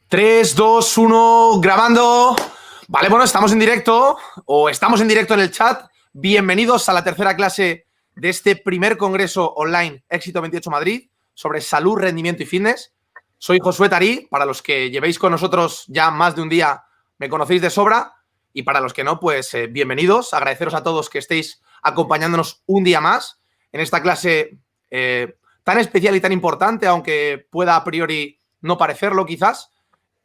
3, 2, 1, grabando. Vale, bueno, estamos en directo en el chat. Bienvenidos a la tercera clase de este primer congreso online Éxito 28 Madrid sobre salud, rendimiento y fitness. Soy Josué Tarí. Para los que llevéis con nosotros ya más de un día, me conocéis de sobra. Y para los que no, pues bienvenidos. Agradeceros a todos que estéis acompañándonos un día más en esta clase tan especial y tan importante, aunque pueda a priori no parecerlo quizás.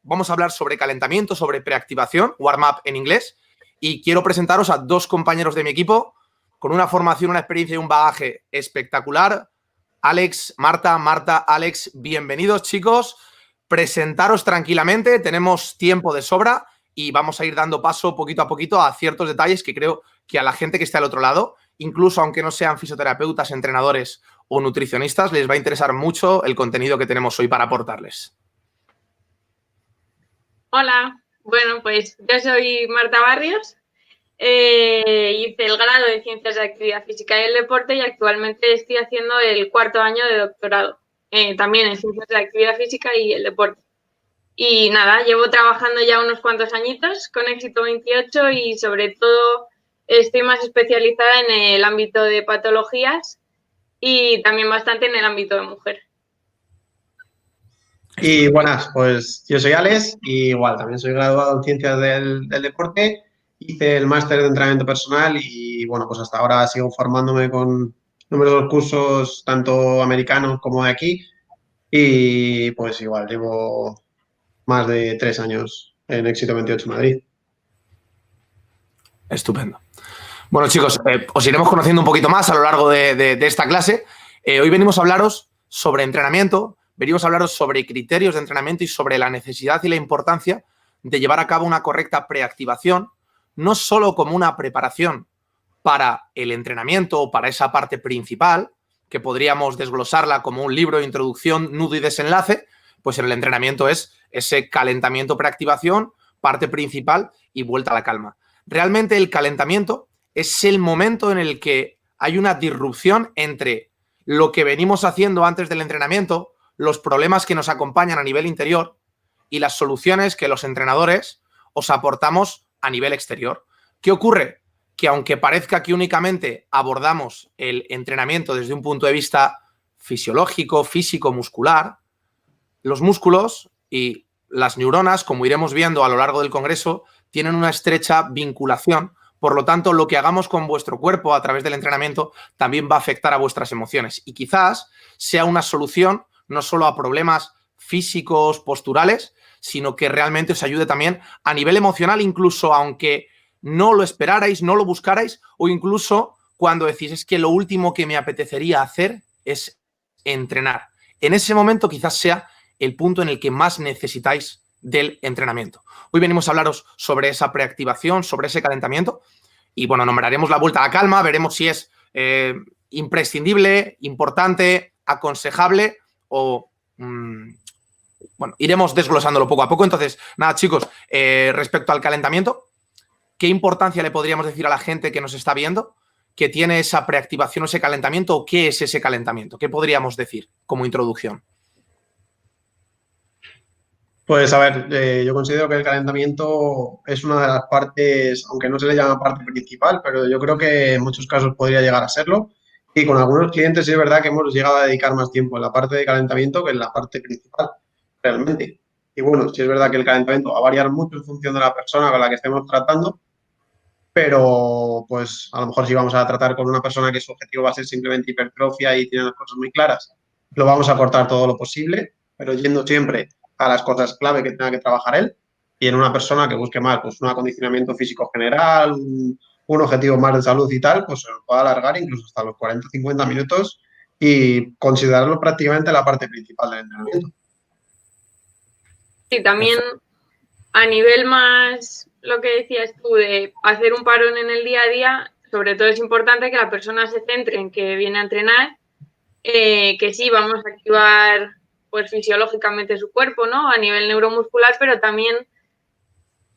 Vamos a hablar sobre calentamiento, sobre preactivación, warm-up en inglés, y quiero presentaros a dos compañeros de mi equipo con una formación, una experiencia y un bagaje espectacular. Alex, Marta, Alex, bienvenidos, chicos. Presentaros tranquilamente, tenemos tiempo de sobra y vamos a ir dando paso poquito a poquito a ciertos detalles que creo que a la gente que está al otro lado, incluso aunque no sean fisioterapeutas, entrenadores o nutricionistas, les va a interesar mucho el contenido que tenemos hoy para aportarles. Hola, bueno, pues yo soy Marta Barrios, hice el grado de Ciencias de Actividad Física y el Deporte y actualmente estoy haciendo el cuarto año de doctorado, también en Ciencias de la Actividad Física y el Deporte. Y nada, llevo trabajando ya unos cuantos añitos con Éxito 28 y sobre todo estoy más especializada en el ámbito de patologías y también bastante en el ámbito de mujer. Y buenas, pues yo soy Alex y igual también soy graduado en Ciencias del Deporte, hice el máster de entrenamiento personal y bueno, pues hasta ahora sigo formándome con numerosos cursos tanto americanos como de aquí y pues igual llevo más de 3 años en Éxito 28 Madrid. Estupendo. Bueno, chicos, os iremos conociendo un poquito más a lo largo de esta clase. Hoy venimos a hablaros sobre entrenamiento, venimos a hablaros sobre criterios de entrenamiento y sobre la necesidad y la importancia de llevar a cabo una correcta preactivación, no solo como una preparación para el entrenamiento o para esa parte principal, que podríamos desglosarla como un libro de introducción, nudo y desenlace, pues en el entrenamiento es ese calentamiento, preactivación, parte principal y vuelta a la calma. Realmente el calentamiento es el momento en el que hay una disrupción entre lo que venimos haciendo antes del entrenamiento, los problemas que nos acompañan a nivel interior y las soluciones que los entrenadores os aportamos a nivel exterior. ¿Qué ocurre? Que aunque parezca que únicamente abordamos el entrenamiento desde un punto de vista fisiológico, físico, muscular, los músculos y las neuronas, como iremos viendo a lo largo del congreso, tienen una estrecha vinculación. Por lo tanto, lo que hagamos con vuestro cuerpo a través del entrenamiento también va a afectar a vuestras emociones. Y quizás sea una solución no solo a problemas físicos, posturales, sino que realmente os ayude también a nivel emocional, incluso aunque no lo esperarais, no lo buscarais, o incluso cuando decís es que lo último que me apetecería hacer es entrenar. En ese momento quizás sea el punto en el que más necesitáis del entrenamiento. Hoy venimos a hablaros sobre esa preactivación, sobre ese calentamiento y, bueno, nombraremos la vuelta a la calma, veremos si es imprescindible, importante, aconsejable o... bueno, iremos desglosándolo poco a poco. Entonces, nada, chicos, respecto al calentamiento, ¿qué importancia le podríamos decir a la gente que nos está viendo que tiene esa preactivación o ese calentamiento o qué es ese calentamiento? ¿Qué podríamos decir como introducción? Pues a ver, yo considero que el calentamiento es una de las partes, aunque no se le llama parte principal, pero yo creo que en muchos casos podría llegar a serlo. Y con algunos clientes sí es verdad que hemos llegado a dedicar más tiempo en la parte de calentamiento que en la parte principal, realmente. Y bueno, sí es verdad que el calentamiento va a variar mucho en función de la persona con la que estemos tratando, pero pues a lo mejor si vamos a tratar con una persona que su objetivo va a ser simplemente hipertrofia y tiene las cosas muy claras, lo vamos a cortar todo lo posible, pero yendo siempre a las cosas clave que tenga que trabajar él. Y en una persona que busque más pues un acondicionamiento físico general, un objetivo más de salud y tal, pues se lo puede alargar incluso hasta los 40 o 50 minutos y considerarlo prácticamente la parte principal del entrenamiento. Sí, también a nivel más, lo que decías tú, de hacer un parón en el día a día, sobre todo es importante que la persona se centre en que viene a entrenar, que sí, vamos a activar pues fisiológicamente su cuerpo, ¿no? A nivel neuromuscular, pero también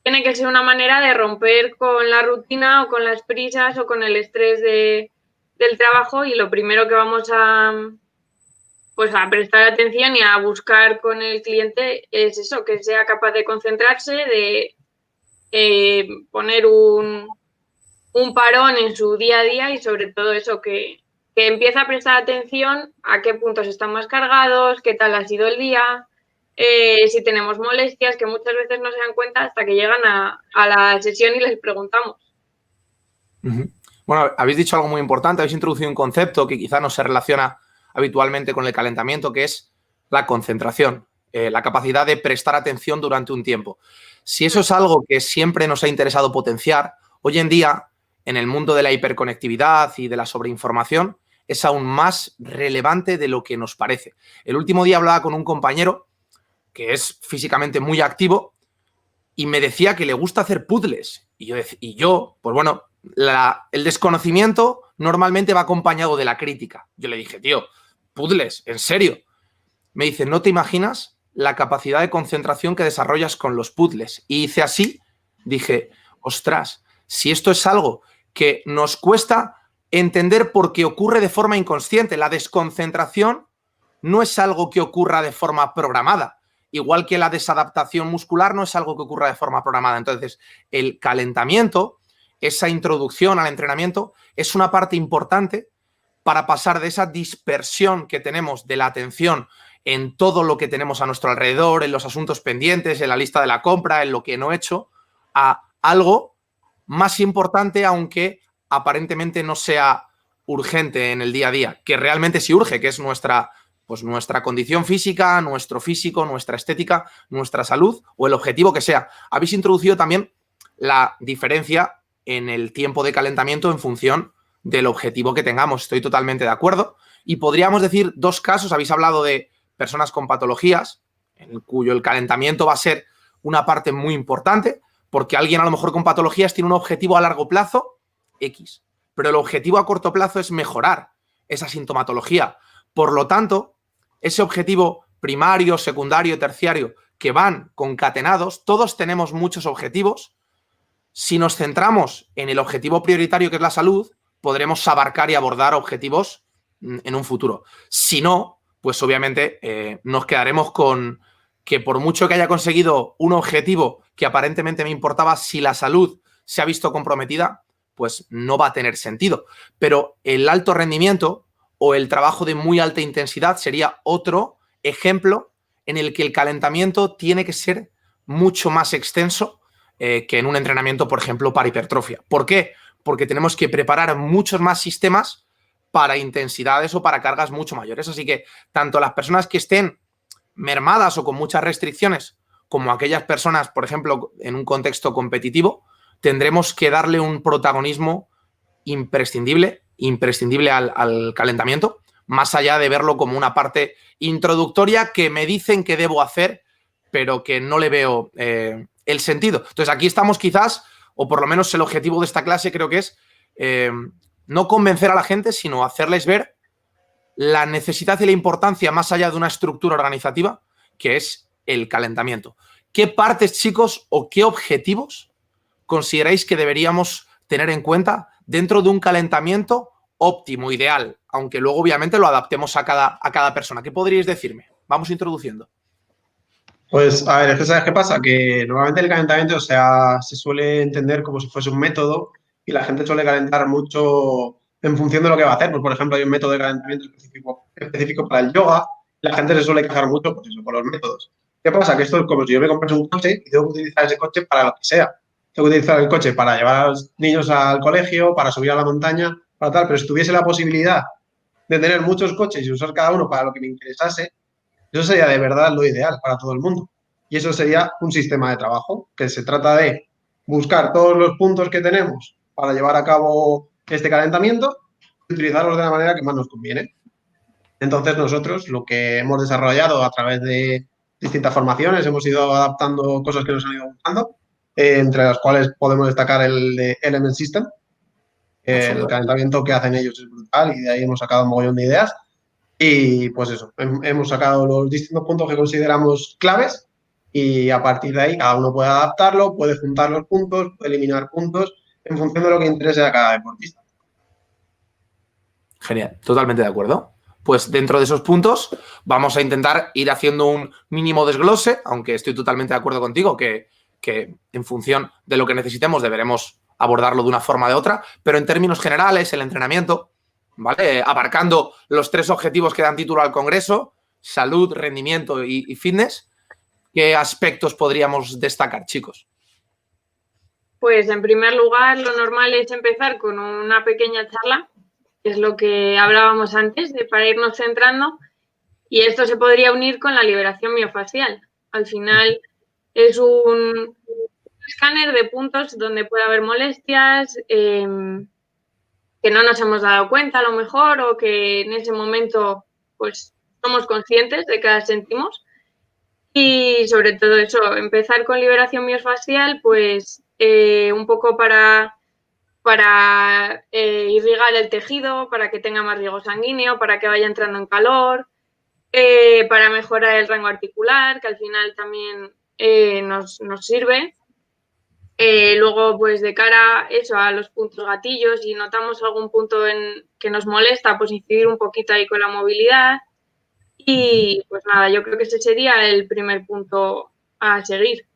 tiene que ser una manera de romper con la rutina o con las prisas o con el estrés del trabajo y lo primero que vamos a pues a prestar atención y a buscar con el cliente es eso, que sea capaz de concentrarse, de poner un parón en su día a día y sobre todo eso, que empiece a prestar atención a qué puntos están más cargados, qué tal ha sido el día, si tenemos molestias, que muchas veces no se dan cuenta hasta que llegan a la sesión y les preguntamos. Bueno, habéis dicho algo muy importante, habéis introducido un concepto que quizá no se relaciona habitualmente con el calentamiento, que es la concentración, la capacidad de prestar atención durante un tiempo. Si eso es algo que siempre nos ha interesado potenciar, hoy en día, en el mundo de la hiperconectividad y de la sobreinformación, es aún más relevante de lo que nos parece. El último día hablaba con un compañero que es físicamente muy activo y me decía que le gusta hacer puzzles. Y yo pues bueno, el desconocimiento normalmente va acompañado de la crítica. Yo le dije, tío, puzzles, ¿en serio? Me dice, ¿no te imaginas la capacidad de concentración que desarrollas con los puzzles? Y hice así, dije, ostras, si esto es algo que nos cuesta entender porque ocurre de forma inconsciente, la desconcentración no es algo que ocurra de forma programada, igual que la desadaptación muscular no es algo que ocurra de forma programada. Entonces, el calentamiento, esa introducción al entrenamiento, es una parte importante para pasar de esa dispersión que tenemos de la atención en todo lo que tenemos a nuestro alrededor, en los asuntos pendientes, en la lista de la compra, en lo que no he hecho, a algo más importante, aunque aparentemente no sea urgente en el día a día, que realmente sí urge, que es nuestra condición física, nuestro físico, nuestra estética, nuestra salud o el objetivo que sea. Habéis introducido también la diferencia en el tiempo de calentamiento en función del objetivo que tengamos. Estoy totalmente de acuerdo. Y podríamos decir dos casos. Habéis hablado de personas con patologías, en cuyo el calentamiento va a ser una parte muy importante, porque alguien a lo mejor con patologías tiene un objetivo a largo plazo X, pero el objetivo a corto plazo es mejorar esa sintomatología. Por lo tanto, ese objetivo primario, secundario, terciario, que van concatenados, todos tenemos muchos objetivos. Si nos centramos en el objetivo prioritario, que es la salud, podremos abarcar y abordar objetivos en un futuro. Si no, pues obviamente nos quedaremos con que por mucho que haya conseguido un objetivo que aparentemente me importaba, si la salud se ha visto comprometida, pues no va a tener sentido. Pero el alto rendimiento o el trabajo de muy alta intensidad sería otro ejemplo en el que el calentamiento tiene que ser mucho más extenso que en un entrenamiento, por ejemplo, para hipertrofia. ¿Por qué? Porque tenemos que preparar muchos más sistemas para intensidades o para cargas mucho mayores. Así que tanto las personas que estén mermadas o con muchas restricciones como aquellas personas, por ejemplo, en un contexto competitivo, tendremos que darle un protagonismo imprescindible al calentamiento, más allá de verlo como una parte introductoria que me dicen que debo hacer, pero que no le veo el sentido. Entonces, aquí estamos quizás, o por lo menos el objetivo de esta clase creo que es no convencer a la gente, sino hacerles ver la necesidad y la importancia más allá de una estructura organizativa, que es el calentamiento. ¿Qué partes, chicos, o qué objetivos consideráis que deberíamos tener en cuenta dentro de un calentamiento óptimo, ideal, aunque luego obviamente lo adaptemos a cada persona? ¿Qué podríais decirme? Vamos introduciendo. Pues, a ver, es que ¿sabes qué pasa? Que normalmente el calentamiento, o sea, se suele entender como si fuese un método y la gente suele calentar mucho en función de lo que va a hacer. Pues, por ejemplo, hay un método de calentamiento específico para el yoga. La gente se suele quejar mucho, pues eso, con los métodos. ¿Qué pasa? Que esto es como si yo me comprase un coche y tengo que utilizar ese coche para lo que sea. Tengo que utilizar el coche para llevar a los niños al colegio, para subir a la montaña, para tal. Pero si tuviese la posibilidad de tener muchos coches y usar cada uno para lo que me interesase, eso sería de verdad lo ideal para todo el mundo. Y eso sería un sistema de trabajo, que se trata de buscar todos los puntos que tenemos para llevar a cabo este calentamiento y utilizarlos de la manera que más nos conviene. Entonces nosotros lo que hemos desarrollado a través de distintas formaciones, hemos ido adaptando cosas que nos han ido gustando, entre las cuales podemos destacar el de Element System. El calentamiento que hacen ellos es brutal y de ahí hemos sacado un mogollón de ideas. Y pues eso, hemos sacado los distintos puntos que consideramos claves y a partir de ahí cada uno puede adaptarlo, puede juntar los puntos, puede eliminar puntos en función de lo que interese a cada deportista. Genial, totalmente de acuerdo. pues dentro de esos puntos vamos a intentar ir haciendo un mínimo desglose, aunque estoy totalmente de acuerdo contigo que en función de lo que necesitemos deberemos abordarlo de una forma o de otra, pero en términos generales el entrenamiento, ¿vale? Abarcando los 3 objetivos que dan título al Congreso, salud, rendimiento y fitness, ¿qué aspectos podríamos destacar, chicos? Pues en primer lugar, lo normal es empezar con una pequeña charla, que es lo que hablábamos antes, para irnos centrando, y esto se podría unir con la liberación miofascial. Al final es un escáner de puntos donde puede haber molestias que no nos hemos dado cuenta a lo mejor, o que en ese momento pues somos conscientes de que las sentimos. Y sobre todo eso, empezar con liberación miofascial, pues un poco para irrigar el tejido, para que tenga más riego sanguíneo, para que vaya entrando en calor, para mejorar el rango articular, que al final también nos sirve. Luego, pues de cara eso, a los puntos gatillos, si notamos algún punto que nos molesta, pues incidir un poquito ahí con la movilidad. Y pues nada, yo creo que ese sería el primer punto a seguir.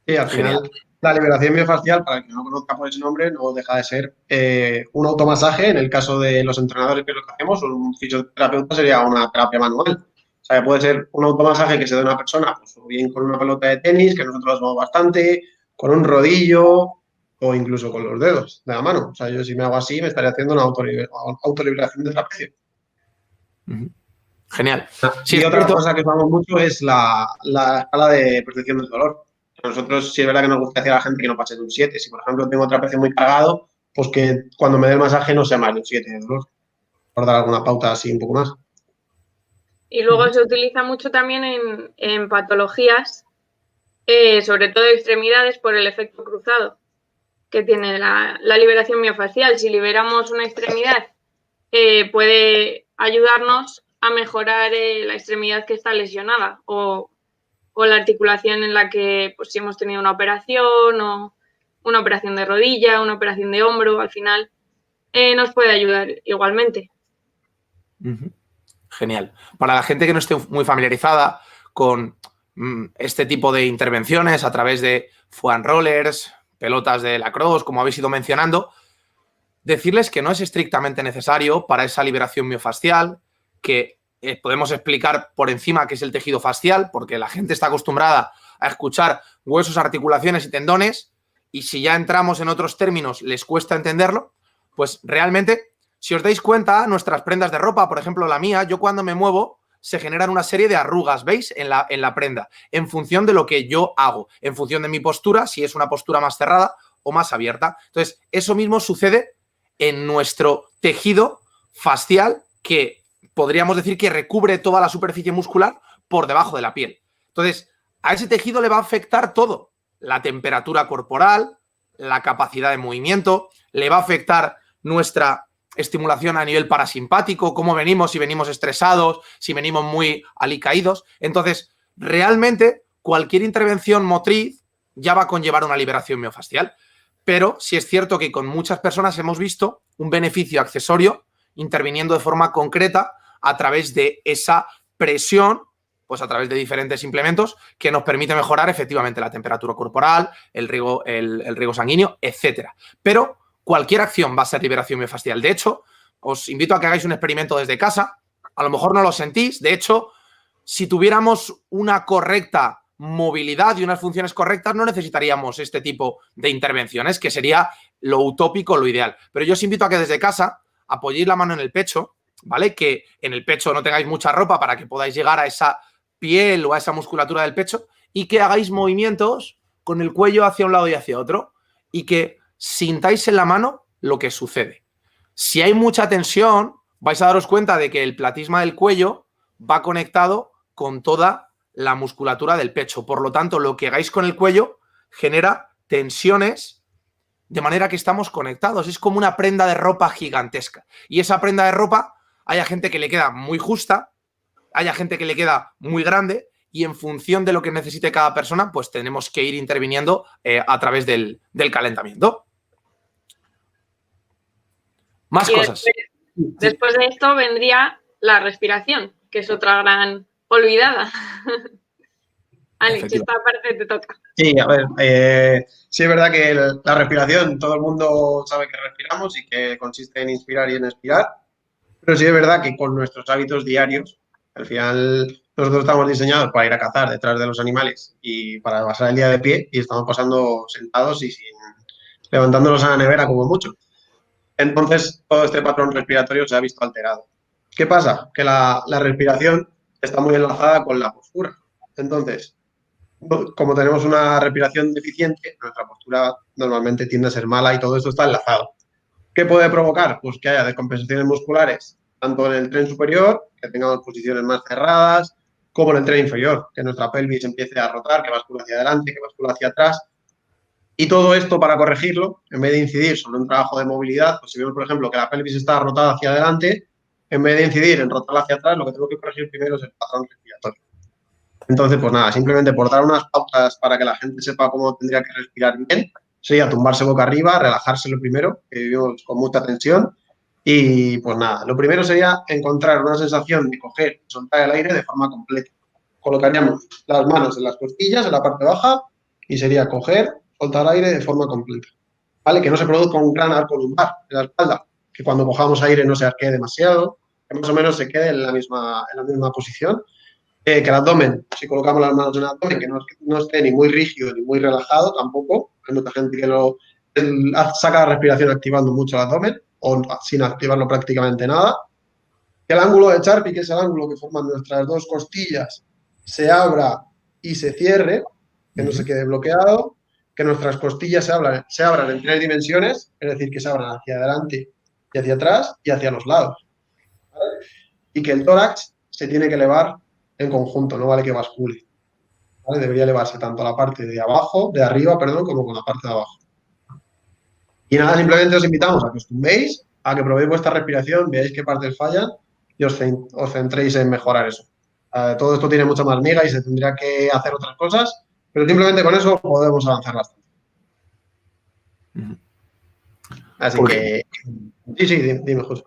Sí, al final, la liberación miofascial, para el que no conozca por ese nombre, no deja de ser un automasaje. En el caso de los entrenadores, que es lo que hacemos, un fisioterapeuta sería una terapia manual. O sea, que puede ser un automasaje que se dé a una persona, pues o bien con una pelota de tenis, que nosotros lo hacemos bastante, con un rodillo o incluso con los dedos de la mano. O sea, yo si me hago así, me estaría haciendo una autoliberación de trapecio. Genial. Sí, y otra cosa que usamos mucho es la escala de percepción del dolor. A nosotros sí es verdad que nos gusta decir a la gente que no pase de un 7. Si, por ejemplo, tengo trapecio muy cargado, pues que cuando me dé el masaje no sea más de un 7 de dolor. Por dar alguna pauta así un poco más. Y luego se utiliza mucho también en patologías, sobre todo extremidades, por el efecto cruzado que tiene la liberación miofascial. Si liberamos una extremidad, puede ayudarnos a mejorar la extremidad que está lesionada o la articulación en la que, pues si hemos tenido una operación o una operación de rodilla, una operación de hombro, al final nos puede ayudar igualmente. Genial. Para la gente que no esté muy familiarizada con este tipo de intervenciones a través de foam rollers, pelotas de lacrosse, como habéis ido mencionando, decirles que no es estrictamente necesario para esa liberación miofascial, que podemos explicar por encima qué es el tejido fascial, porque la gente está acostumbrada a escuchar huesos, articulaciones y tendones, y si ya entramos en otros términos les cuesta entenderlo, pues realmente, si os dais cuenta, nuestras prendas de ropa, por ejemplo la mía, yo cuando me muevo se generan una serie de arrugas, ¿veis? En la prenda, en función de lo que yo hago, en función de mi postura, si es una postura más cerrada o más abierta. Entonces, eso mismo sucede en nuestro tejido fascial, que podríamos decir que recubre toda la superficie muscular por debajo de la piel. Entonces, a ese tejido le va a afectar todo. La temperatura corporal, la capacidad de movimiento, le va a afectar nuestra estimulación a nivel parasimpático, cómo venimos, si venimos estresados, si venimos muy alicaídos. Entonces, realmente, cualquier intervención motriz ya va a conllevar una liberación miofascial. Pero sí es cierto que con muchas personas hemos visto un beneficio accesorio interviniendo de forma concreta a través de esa presión, pues a través de diferentes implementos que nos permite mejorar efectivamente la temperatura corporal, el riego sanguíneo, etcétera. Pero cualquier acción va a ser liberación miofascial. De hecho, os invito a que hagáis un experimento desde casa. A lo mejor no lo sentís. De hecho, si tuviéramos una correcta movilidad y unas funciones correctas, no necesitaríamos este tipo de intervenciones, que sería lo utópico, lo ideal. Pero yo os invito a que desde casa apoyéis la mano en el pecho, ¿vale? Que en el pecho no tengáis mucha ropa para que podáis llegar a esa piel o a esa musculatura del pecho, y que hagáis movimientos con el cuello hacia un lado y hacia otro, y que sintáis en la mano lo que sucede. Si hay mucha tensión, vais a daros cuenta de que el platisma del cuello va conectado con toda la musculatura del pecho. Por lo tanto, lo que hagáis con el cuello genera tensiones de manera que estamos conectados. Es como una prenda de ropa gigantesca. Y esa prenda de ropa, hay gente que le queda muy justa, hay gente que le queda muy grande, y en función de lo que necesite cada persona, pues tenemos que ir interviniendo a través del calentamiento. Más cosas. Después de esto vendría la respiración, que es otra gran olvidada. Alex, esta parte te toca. Sí, a ver, sí es verdad que la respiración, todo el mundo sabe que respiramos y que consiste en inspirar y en expirar, pero sí es verdad que con nuestros hábitos diarios, al final nosotros estamos diseñados para ir a cazar detrás de los animales y para pasar el día de pie y estamos pasando sentados y levantándonos a la nevera como mucho. Entonces, todo este patrón respiratorio se ha visto alterado. ¿Qué pasa? Que la respiración está muy enlazada con la postura. Entonces, como tenemos una respiración deficiente, nuestra postura normalmente tiende a ser mala y todo esto está enlazado. ¿Qué puede provocar? Pues que haya descompensaciones musculares, tanto en el tren superior, que tengamos posiciones más cerradas, como en el tren inferior, que nuestra pelvis empiece a rotar, que bascula hacia adelante, que bascula hacia atrás. Y todo esto, para corregirlo, en vez de incidir sobre un trabajo de movilidad, pues si vemos, por ejemplo, que la pelvis está rotada hacia adelante, en vez de incidir en rotarla hacia atrás, lo que tengo que corregir primero es el patrón respiratorio. Entonces, pues nada, simplemente por dar unas pautas para que la gente sepa cómo tendría que respirar bien, sería tumbarse boca arriba, relajarse lo primero, que vivimos con mucha tensión. Y pues nada, lo primero sería encontrar una sensación de coger y soltar el aire de forma completa. Colocaríamos las manos en las costillas, en la parte baja, y sería coger, soltar aire de forma completa. ¿Vale? Que no se produzca un gran arco lumbar en la espalda, que cuando cojamos aire no se arquee demasiado, que más o menos se quede en la misma posición. Que el abdomen, si colocamos las manos en el abdomen, que no esté ni muy rígido ni muy relajado tampoco. Hay mucha gente que saca la respiración activando mucho el abdomen o sin activarlo prácticamente nada. Que el ángulo de Charpy, que es el ángulo que forman nuestras dos costillas, se abra y se cierre, que no se quede bloqueado. Que nuestras costillas se abran en 3 dimensiones, es decir, que se abran hacia adelante y hacia atrás y hacia los lados. ¿Vale? Y que el tórax se tiene que elevar en conjunto, no vale que bascule. ¿Vale? Debería elevarse tanto la parte de arriba, como con la parte de abajo. Y nada, simplemente os invitamos a que os tumbéis, a que probéis vuestra respiración, veáis qué partes fallan y os centréis en mejorar eso. Todo esto tiene mucha más miga y se tendría que hacer otras cosas, pero simplemente con eso podemos avanzar bastante. Así que, sí, dime, José.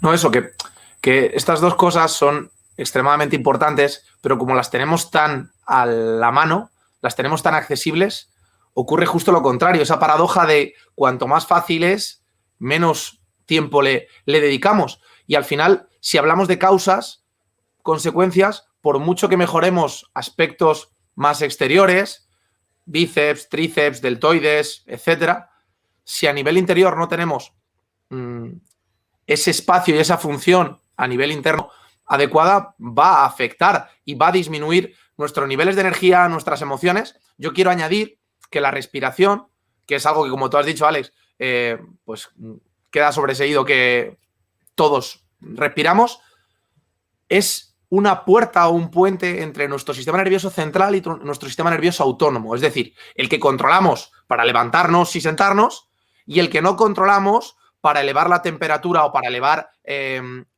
No, eso, que estas dos cosas son extremadamente importantes, pero como las tenemos tan a la mano, las tenemos tan accesibles, ocurre justo lo contrario, esa paradoja de cuanto más fácil es, menos tiempo le dedicamos. Y al final, si hablamos de causas, consecuencias, por mucho que mejoremos aspectos más exteriores, bíceps, tríceps, deltoides, etcétera, si a nivel interior no tenemos ese espacio y esa función a nivel interno adecuada, va a afectar y va a disminuir nuestros niveles de energía, nuestras emociones. Yo quiero añadir que la respiración, que es algo que, como tú has dicho, Alex, pues queda sobreseído que todos respiramos, es una puerta o un puente entre nuestro sistema nervioso central y nuestro sistema nervioso autónomo. Es decir, el que controlamos para levantarnos y sentarnos y el que no controlamos para elevar la temperatura o para elevar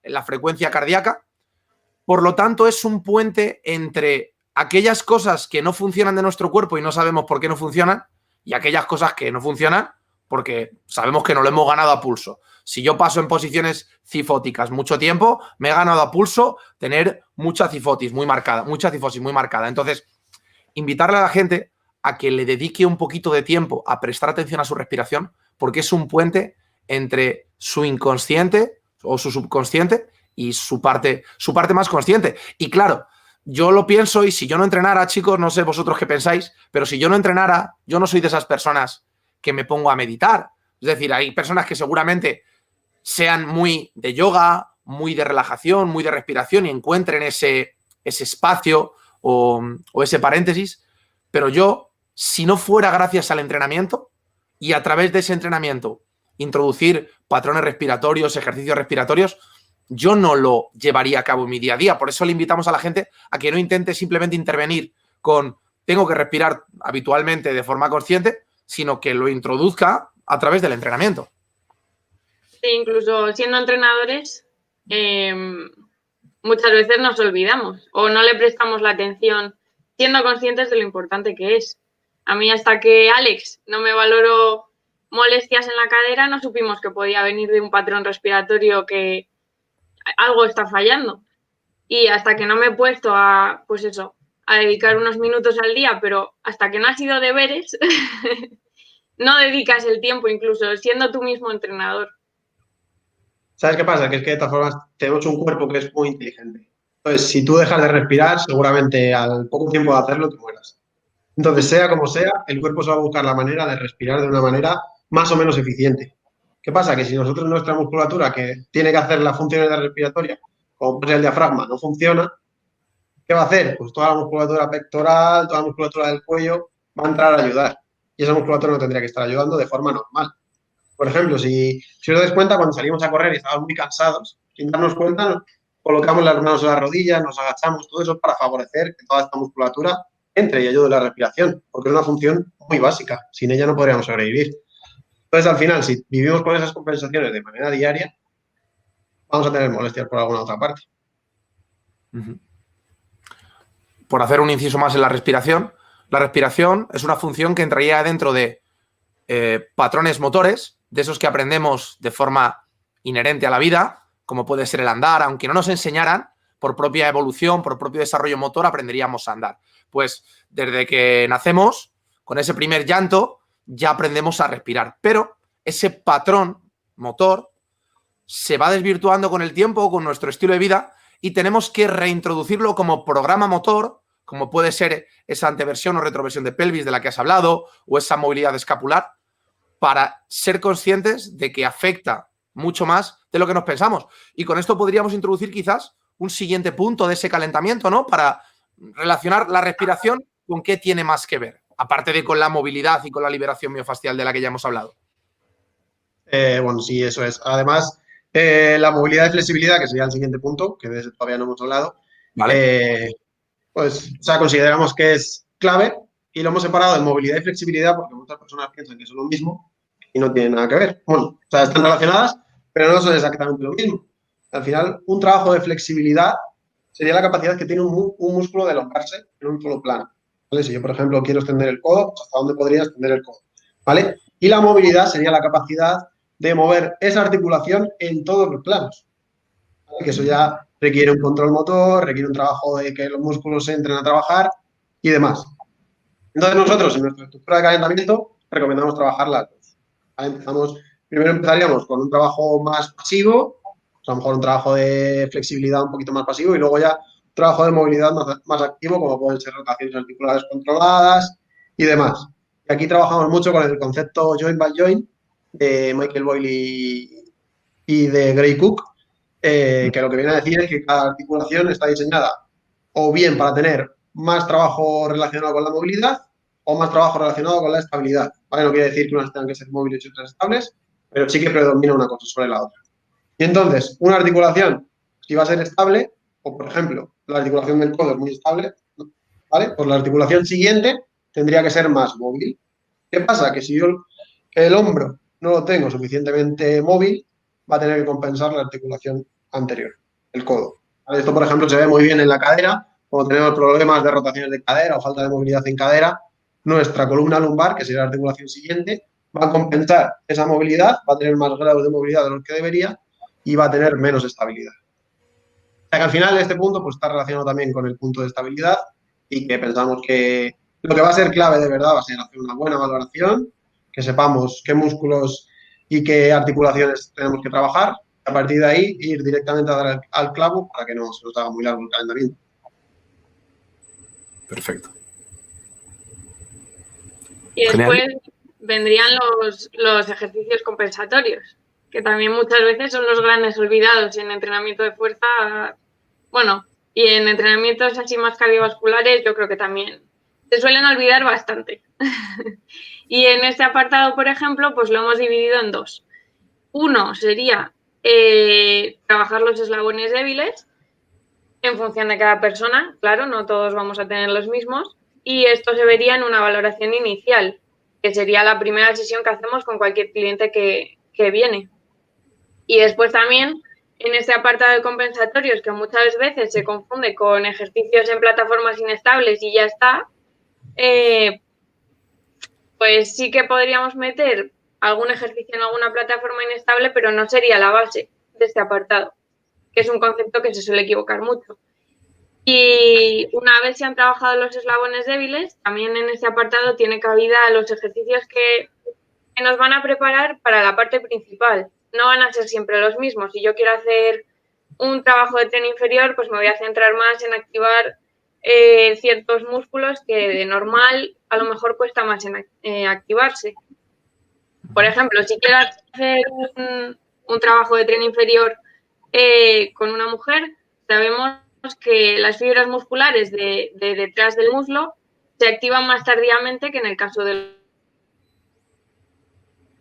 la frecuencia cardíaca. Por lo tanto, es un puente entre aquellas cosas que no funcionan de nuestro cuerpo y no sabemos por qué no funcionan y aquellas cosas que no funcionan porque sabemos que no lo hemos ganado a pulso. Si yo paso en posiciones cifóticas mucho tiempo, me he ganado a pulso tener mucha cifosis muy marcada. Entonces, invitarle a la gente a que le dedique un poquito de tiempo a prestar atención a su respiración, porque es un puente entre su inconsciente o su subconsciente y su parte más consciente. Y claro, yo lo pienso y si yo no entrenara, chicos, no sé vosotros qué pensáis, pero si yo no entrenara, yo no soy de esas personas que me pongo a meditar. Es decir, hay personas que seguramente sean muy de yoga, muy de relajación, muy de respiración y encuentren ese espacio o ese paréntesis, pero yo, si no fuera gracias al entrenamiento y a través de ese entrenamiento introducir patrones respiratorios, ejercicios respiratorios, yo no lo llevaría a cabo en mi día a día. Por eso le invitamos a la gente a que no intente simplemente intervenir con tengo que respirar habitualmente de forma consciente, sino que lo introduzca a través del entrenamiento. Sí, incluso siendo entrenadores, muchas veces nos olvidamos o no le prestamos la atención siendo conscientes de lo importante que es. A mí hasta que Alex no me valoró molestias en la cadera, no supimos que podía venir de un patrón respiratorio, que algo está fallando. Y hasta que no me he puesto a, pues eso, a dedicar unos minutos al día, pero hasta que no ha sido deberes, no dedicas el tiempo, incluso siendo tú mismo entrenador. ¿Sabes qué pasa? Que es que de todas formas tenemos un cuerpo que es muy inteligente. Entonces, si tú dejas de respirar, seguramente al poco tiempo de hacerlo te mueras. Entonces, sea como sea, el cuerpo se va a buscar la manera de respirar de una manera más o menos eficiente. ¿Qué pasa? Que si nosotros nuestra musculatura, que tiene que hacer las funciones de respiratoria, como puede ser el diafragma, no funciona, ¿qué va a hacer? Pues toda la musculatura pectoral, toda la musculatura del cuello va a entrar a ayudar. Y esa musculatura no tendría que estar ayudando de forma normal. Por ejemplo, si os dais cuenta, cuando salimos a correr y estábamos muy cansados, sin darnos cuenta, colocamos las manos en las rodillas, nos agachamos, todo eso para favorecer que toda esta musculatura entre y ayude a la respiración, porque es una función muy básica. Sin ella no podríamos sobrevivir. Entonces, al final, si vivimos con esas compensaciones de manera diaria, vamos a tener molestias por alguna otra parte. Por hacer un inciso más en la respiración es una función que entraría dentro de patrones motores, de esos que aprendemos de forma inherente a la vida, como puede ser el andar, aunque no nos enseñaran, por propia evolución, por propio desarrollo motor, aprenderíamos a andar. Pues desde que nacemos, con ese primer llanto, ya aprendemos a respirar. Pero ese patrón motor se va desvirtuando con el tiempo, con nuestro estilo de vida, y tenemos que reintroducirlo como programa motor, como puede ser esa anteversión o retroversión de pelvis de la que has hablado, o esa movilidad escapular, para ser conscientes de que afecta mucho más de lo que nos pensamos. Y con esto podríamos introducir quizás un siguiente punto de ese calentamiento, ¿no? Para relacionar la respiración con qué tiene más que ver, aparte de con la movilidad y con la liberación miofascial de la que ya hemos hablado. Bueno, sí, eso es. Además, la movilidad y flexibilidad, que sería el siguiente punto, que de ese todavía no hemos hablado, ¿Vale? pues, o sea, consideramos que es clave y lo hemos separado en movilidad y flexibilidad porque muchas personas piensan que son lo mismo y no tienen nada que ver. Bueno, o sea, están relacionadas, pero no son exactamente lo mismo. Al final, un trabajo de flexibilidad sería la capacidad que tiene un músculo de elongarse en un solo plano. ¿Vale? Si yo, por ejemplo, quiero extender el codo, pues ¿hasta dónde podría extender el codo? ¿Vale? Y la movilidad sería la capacidad de mover esa articulación en todos los planos. ¿Vale? Que eso ya requiere un control motor, requiere un trabajo de que los músculos se entren a trabajar y demás. Entonces nosotros, en nuestra estructura de calentamiento, recomendamos trabajar las dos. ¿Vale? Primero empezaríamos con un trabajo más pasivo, a lo mejor un trabajo de flexibilidad un poquito más pasivo y luego ya un trabajo de movilidad más activo, como pueden ser rotaciones articulares controladas y demás. Y aquí trabajamos mucho con el concepto joint by joint de Michael Boyle y de Gray Cook, que lo que viene a decir es que cada articulación está diseñada o bien para tener más trabajo relacionado con la movilidad o más trabajo relacionado con la estabilidad. ¿Vale? No quiere decir que unas tengan que ser móviles y otras estables, pero sí que predomina una cosa sobre la otra. Y entonces, una articulación, si va a ser estable, o por ejemplo, la articulación del codo es muy estable, ¿vale? Pues la articulación siguiente tendría que ser más móvil. ¿Qué pasa? Que si yo el hombro no lo tengo suficientemente móvil, va a tener que compensar la articulación anterior, el codo. ¿Vale? Esto, por ejemplo, se ve muy bien en la cadera, cuando tenemos problemas de rotaciones de cadera o falta de movilidad en cadera, nuestra columna lumbar, que sería la articulación siguiente, va a compensar esa movilidad, va a tener más grados de movilidad de los que debería y va a tener menos estabilidad. O sea que al final este punto pues, está relacionado también con el punto de estabilidad y que pensamos que lo que va a ser clave de verdad va a ser hacer una buena valoración, que sepamos qué músculos y qué articulaciones tenemos que trabajar, y a partir de ahí ir directamente a dar al clavo para que no se nos haga muy largo el calentamiento. Perfecto. Y después vendrían los ejercicios compensatorios, que también muchas veces son los grandes olvidados en entrenamiento de fuerza. Bueno, y en entrenamientos así más cardiovasculares yo creo que también se suelen olvidar bastante. Y en este apartado, por ejemplo, pues lo hemos dividido en dos. Uno sería trabajar los eslabones débiles en función de cada persona. Claro, no todos vamos a tener los mismos. Y esto se vería en una valoración inicial, que sería la primera sesión que hacemos con cualquier cliente que viene. Y después también en este apartado de compensatorios, que muchas veces se confunde con ejercicios en plataformas inestables y ya está, pues sí que podríamos meter algún ejercicio en alguna plataforma inestable, pero no sería la base de este apartado, que es un concepto que se suele equivocar mucho. Y una vez se han trabajado los eslabones débiles, también en este apartado tiene cabida los ejercicios que nos van a preparar para la parte principal. No van a ser siempre los mismos. Si yo quiero hacer un trabajo de tren inferior, pues me voy a centrar más en activar ciertos músculos que de normal a lo mejor cuesta más en activarse. Por ejemplo, si quiero hacer un trabajo de tren inferior con una mujer, sabemos que las fibras musculares de detrás del muslo se activan más tardíamente que en el caso de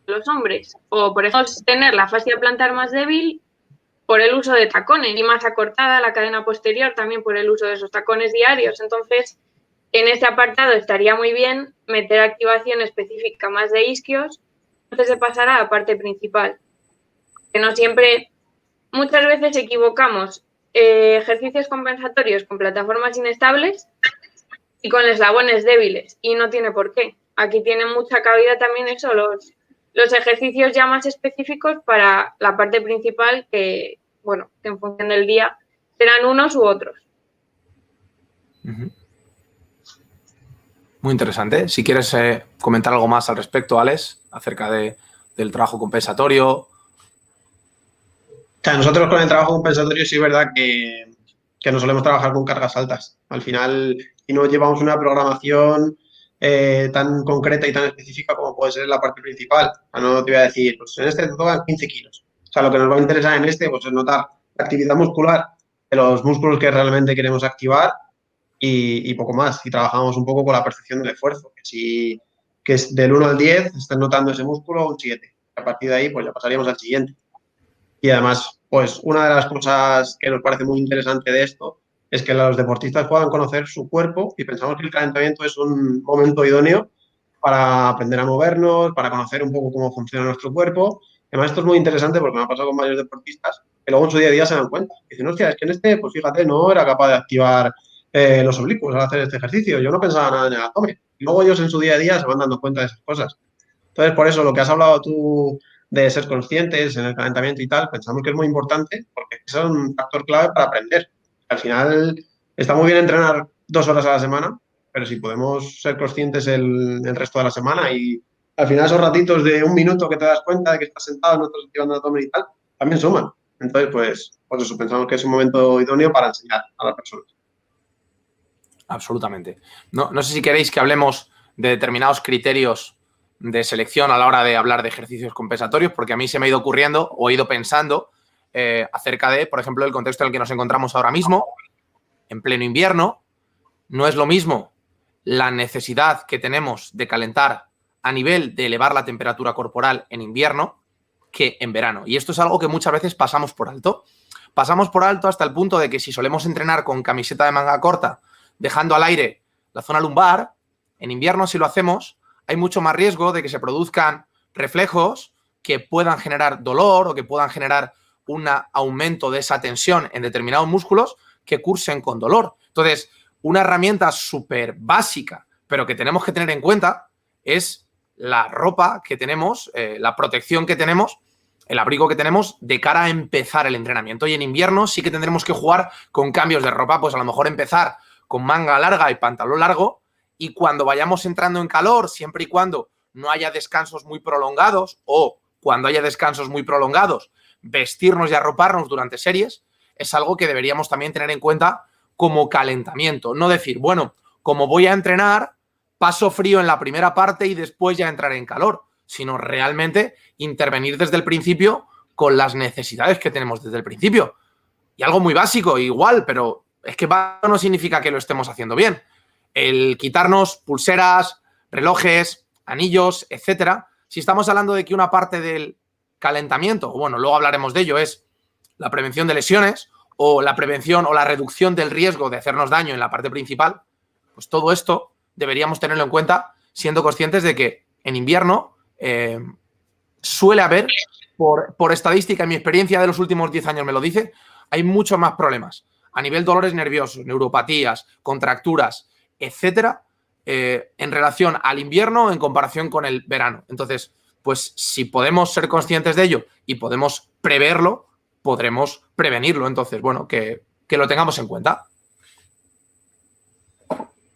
los hombres. O, por ejemplo, tener la fascia plantar más débil por el uso de tacones y más acortada la cadena posterior también por el uso de esos tacones diarios. Entonces, en este apartado estaría muy bien meter activación específica más de isquios antes de pasar a la parte principal. Que no siempre, muchas veces equivocamos ejercicios compensatorios con plataformas inestables y con eslabones débiles, y no tiene por qué. Aquí tiene mucha cabida también eso, los ejercicios ya más específicos para la parte principal que, bueno, que en función del día serán unos u otros. Muy interesante. Si quieres comentar algo más al respecto, Alex, acerca del trabajo compensatorio. O sea, nosotros con el trabajo compensatorio sí es verdad que no solemos trabajar con cargas altas. Al final, si no llevamos una programación tan concreta y tan específica como puede ser la parte principal. O sea, no te voy a decir, pues en este te tocan 15 kilos. O sea, lo que nos va a interesar en este pues, es notar la actividad muscular de los músculos que realmente queremos activar y poco más. Y trabajamos un poco con la percepción del esfuerzo. Que es del 1 al 10, estás notando ese músculo un 7. A partir de ahí, pues ya pasaríamos al siguiente. Y además, pues una de las cosas que nos parece muy interesante de esto es que los deportistas puedan conocer su cuerpo y pensamos que el calentamiento es un momento idóneo para aprender a movernos, para conocer un poco cómo funciona nuestro cuerpo. Además, esto es muy interesante porque me ha pasado con varios deportistas que luego en su día a día se dan cuenta. Dicen, hostia, es que en este, pues fíjate, no era capaz de activar los oblicuos al hacer este ejercicio. Yo no pensaba nada en el abdomen. Y luego ellos en su día a día se van dando cuenta de esas cosas. Entonces, por eso lo que has hablado tú de ser conscientes en el calentamiento y tal, pensamos que es muy importante porque es un factor clave para aprender. Al final, está muy bien entrenar 2 horas a la semana, pero si podemos ser conscientes el resto de la semana y al final esos ratitos de 1 minuto que te das cuenta de que estás sentado, no estás activando el abdomen y tal, también suman. Entonces, pues eso, pensamos que es un momento idóneo para enseñar a las personas. Absolutamente. No sé si queréis que hablemos de determinados criterios de selección a la hora de hablar de ejercicios compensatorios, porque a mí se me ha ido ocurriendo o he ido pensando acerca de, por ejemplo, el contexto en el que nos encontramos ahora mismo, en pleno invierno. No es lo mismo la necesidad que tenemos de calentar a nivel de elevar la temperatura corporal en invierno que en verano. Y esto es algo que muchas veces pasamos por alto. Pasamos por alto hasta el punto de que si solemos entrenar con camiseta de manga corta, dejando al aire la zona lumbar, en invierno si lo hacemos, hay mucho más riesgo de que se produzcan reflejos que puedan generar dolor o que puedan generar un aumento de esa tensión en determinados músculos que cursen con dolor. Entonces, una herramienta súper básica, pero que tenemos que tener en cuenta, es la ropa que tenemos, la protección que tenemos, el abrigo que tenemos de cara a empezar el entrenamiento. Y en invierno sí que tendremos que jugar con cambios de ropa, pues a lo mejor empezar con manga larga y pantalón largo, y cuando vayamos entrando en calor, siempre y cuando no haya descansos muy prolongados o cuando haya descansos muy prolongados, vestirnos y arroparnos durante series, es algo que deberíamos también tener en cuenta como calentamiento. No decir, bueno, como voy a entrenar, paso frío en la primera parte y después ya entraré en calor, sino realmente intervenir desde el principio con las necesidades que tenemos desde el principio. Y algo muy básico, igual, pero es que no significa que lo estemos haciendo bien. El quitarnos pulseras, relojes, anillos, etcétera. Si estamos hablando de que una parte del calentamiento, bueno, luego hablaremos de ello, es la prevención de lesiones o la prevención o la reducción del riesgo de hacernos daño en la parte principal, pues todo esto deberíamos tenerlo en cuenta siendo conscientes de que en invierno suele haber, por estadística y mi experiencia de los últimos 10 años me lo dice, hay muchos más problemas a nivel dolores nerviosos, neuropatías, contracturas, etcétera, en relación al invierno en comparación con el verano. Entonces, pues si podemos ser conscientes de ello y podemos preverlo, podremos prevenirlo. Entonces, bueno, que lo tengamos en cuenta.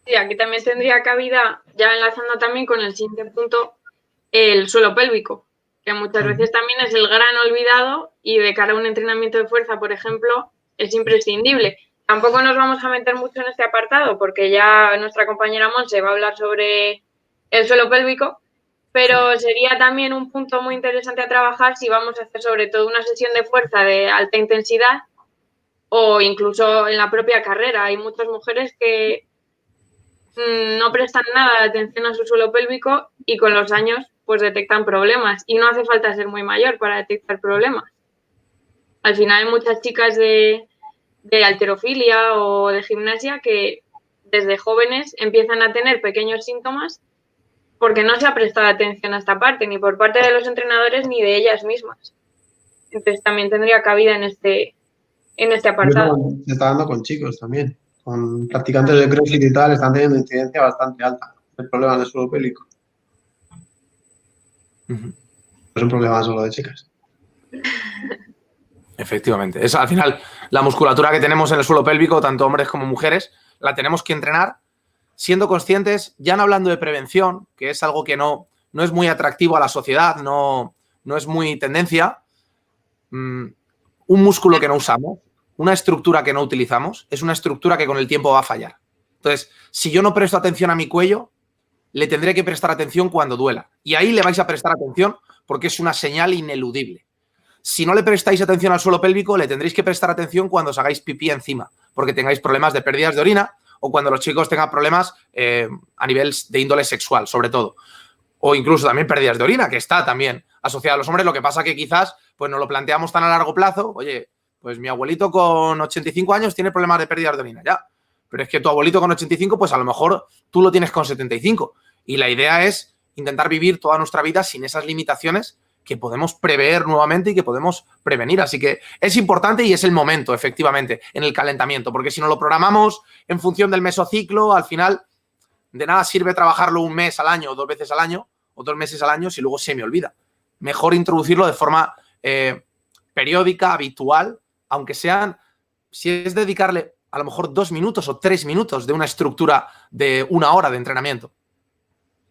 Sí, aquí también tendría cabida, ya enlazando también con el siguiente punto, el suelo pélvico, que muchas veces también es el gran olvidado y de cara a un entrenamiento de fuerza, por ejemplo, es imprescindible. Tampoco nos vamos a meter mucho en este apartado porque ya nuestra compañera Monse va a hablar sobre el suelo pélvico, pero sería también un punto muy interesante a trabajar si vamos a hacer sobre todo una sesión de fuerza de alta intensidad o incluso en la propia carrera. Hay muchas mujeres que no prestan nada de atención a su suelo pélvico y con los años pues detectan problemas y no hace falta ser muy mayor para detectar problemas. Al final hay muchas chicas de halterofilia o de gimnasia que desde jóvenes empiezan a tener pequeños síntomas porque no se ha prestado atención a esta parte, ni por parte de los entrenadores ni de ellas mismas. Entonces también tendría cabida en este apartado. Se está dando con chicos también. Con practicantes de CrossFit y tal, están teniendo incidencia bastante alta. El problema del suelo pélvico. No es un problema solo de chicas. Efectivamente. Es, al final, la musculatura que tenemos en el suelo pélvico, tanto hombres como mujeres, la tenemos que entrenar siendo conscientes, ya no hablando de prevención, que es algo que no es muy atractivo a la sociedad, no es muy tendencia. Un músculo que no usamos, una estructura que no utilizamos, es una estructura que con el tiempo va a fallar. Entonces, si yo no presto atención a mi cuello, le tendré que prestar atención cuando duela. Y ahí le vais a prestar atención porque es una señal ineludible. Si no le prestáis atención al suelo pélvico, le tendréis que prestar atención cuando os hagáis pipí encima, porque tengáis problemas de pérdidas de orina o cuando los chicos tengan problemas a nivel de índole sexual, sobre todo. O incluso también pérdidas de orina, que está también asociada a los hombres. Lo que pasa que quizás pues no lo planteamos tan a largo plazo. Oye, pues mi abuelito con 85 años tiene problemas de pérdidas de orina, ya. Pero es que tu abuelito con 85, pues a lo mejor tú lo tienes con 75. Y la idea es intentar vivir toda nuestra vida sin esas limitaciones que podemos prever nuevamente y que podemos prevenir. Así que es importante y es el momento, efectivamente, en el calentamiento, porque si no lo programamos en función del mesociclo, al final de nada sirve trabajarlo un mes al año o 2 veces al año o 2 meses al año si luego se me olvida. Mejor introducirlo de forma periódica, habitual, aunque sean, si es dedicarle a lo mejor 2 minutos o 3 minutos de una estructura de 1 hora de entrenamiento.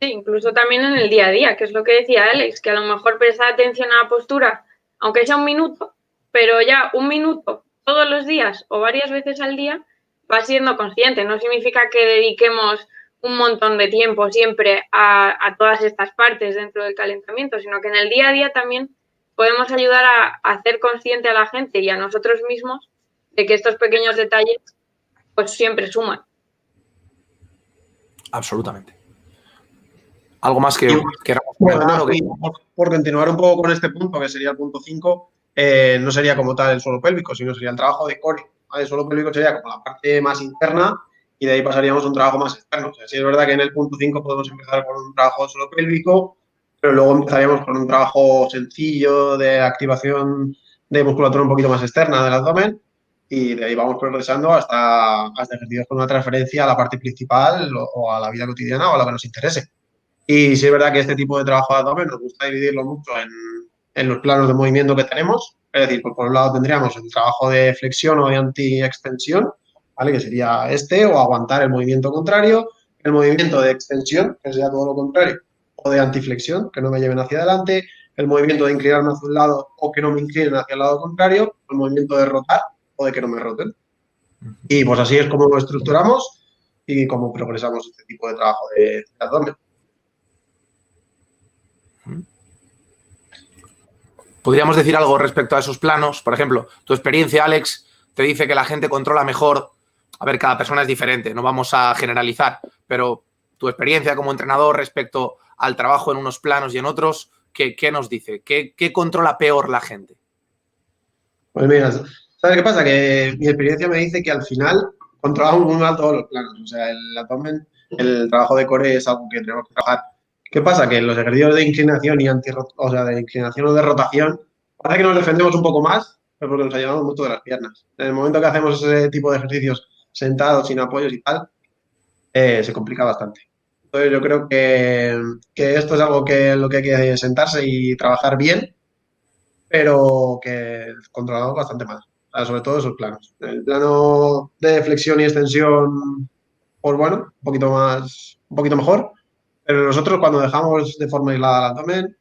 Sí, incluso también en el día a día, que es lo que decía Alex, que a lo mejor prestar atención a la postura, aunque sea 1 minuto, pero ya 1 minuto todos los días o varias veces al día, va siendo consciente. No significa que dediquemos un montón de tiempo siempre a todas estas partes dentro del calentamiento, sino que en el día a día también podemos ayudar a hacer consciente a la gente y a nosotros mismos de que estos pequeños detalles pues siempre suman. Absolutamente. ¿Algo más que queramos comentar? Bueno, por continuar un poco con este punto, que sería el punto 5, no sería como tal el suelo pélvico, sino sería el trabajo de core. El suelo pélvico sería como la parte más interna y de ahí pasaríamos a un trabajo más externo. O sea, sí es verdad que en el punto 5 podemos empezar con un trabajo de suelo pélvico, pero luego empezaríamos con un trabajo sencillo de activación de musculatura un poquito más externa del abdomen y de ahí vamos progresando hasta ejercicios con una transferencia a la parte principal o a la vida cotidiana o a lo que nos interese. Y sí es verdad que este tipo de trabajo de abdomen nos gusta dividirlo mucho en los planos de movimiento que tenemos. Es decir, pues por un lado tendríamos el trabajo de flexión o de anti-extensión, ¿vale? Que sería este, o aguantar el movimiento contrario. El movimiento de extensión, que sería todo lo contrario, o de antiflexión, que no me lleven hacia adelante. El movimiento de inclinarme hacia un lado o que no me inclinen hacia el lado contrario. El movimiento de rotar o de que no me roten. Y pues así es como lo estructuramos y cómo progresamos este tipo de trabajo de abdomen. ¿Podríamos decir algo respecto a esos planos? Por ejemplo, tu experiencia, Alex, te dice que la gente controla mejor. A ver, cada persona es diferente, no vamos a generalizar, pero tu experiencia como entrenador respecto al trabajo en unos planos y en otros, ¿qué nos dice? ¿Qué controla peor la gente? Pues mira, ¿sabes qué pasa? Que mi experiencia me dice que al final controlamos muy mal todos los planos. O sea, el abdomen, el trabajo de core es algo que tenemos que trabajar. ¿Qué pasa? Que los ejercicios de inclinación y de inclinación o de rotación, parece que nos defendemos un poco más, pero porque nos ayudamos mucho de las piernas. En el momento que hacemos ese tipo de ejercicios sentados, sin apoyos y tal, se complica bastante. Entonces yo creo que esto es algo que lo que hay que sentarse y trabajar bien, pero que controlado bastante mal. O sea, sobre todo esos planos. El plano de flexión y extensión, pues bueno, un poquito mejor, pero nosotros cuando dejamos de forma aislada el abdomen,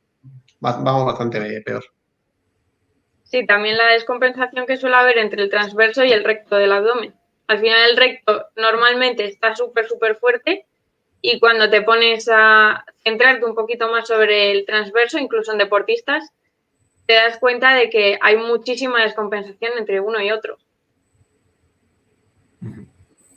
vamos bastante peor. Sí, también la descompensación que suele haber entre el transverso y el recto del abdomen. Al final el recto normalmente está súper, súper fuerte y cuando te pones a centrarte un poquito más sobre el transverso, incluso en deportistas, te das cuenta de que hay muchísima descompensación entre uno y otro.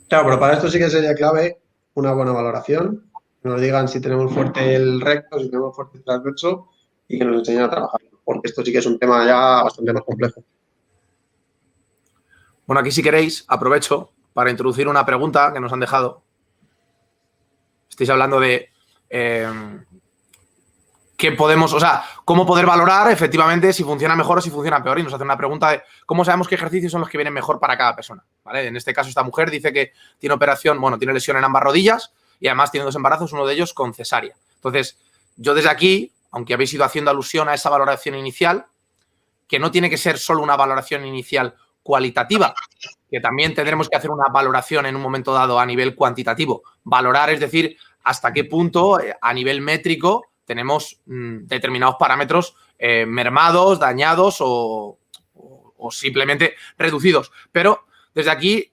Claro, pero para esto sí que sería clave una buena valoración, que nos digan si tenemos fuerte el recto, si tenemos fuerte el transverso y que nos enseñen a trabajar, porque esto sí que es un tema ya bastante más complejo. Bueno, aquí si queréis, aprovecho para introducir una pregunta que nos han dejado. Estáis hablando de qué podemos, o sea, cómo poder valorar efectivamente si funciona mejor o si funciona peor. Y nos hacen una pregunta de cómo sabemos qué ejercicios son los que vienen mejor para cada persona. ¿Vale? En este caso, esta mujer dice que tiene operación, bueno, tiene lesión en ambas rodillas y además tiene 2 embarazos, uno de ellos con cesárea. Entonces, yo desde aquí, aunque habéis ido haciendo alusión a esa valoración inicial, que no tiene que ser solo una valoración inicial cualitativa, que también tendremos que hacer una valoración en un momento dado a nivel cuantitativo. Valorar, es decir, hasta qué punto a nivel métrico tenemos determinados parámetros mermados, dañados o simplemente reducidos. Pero desde aquí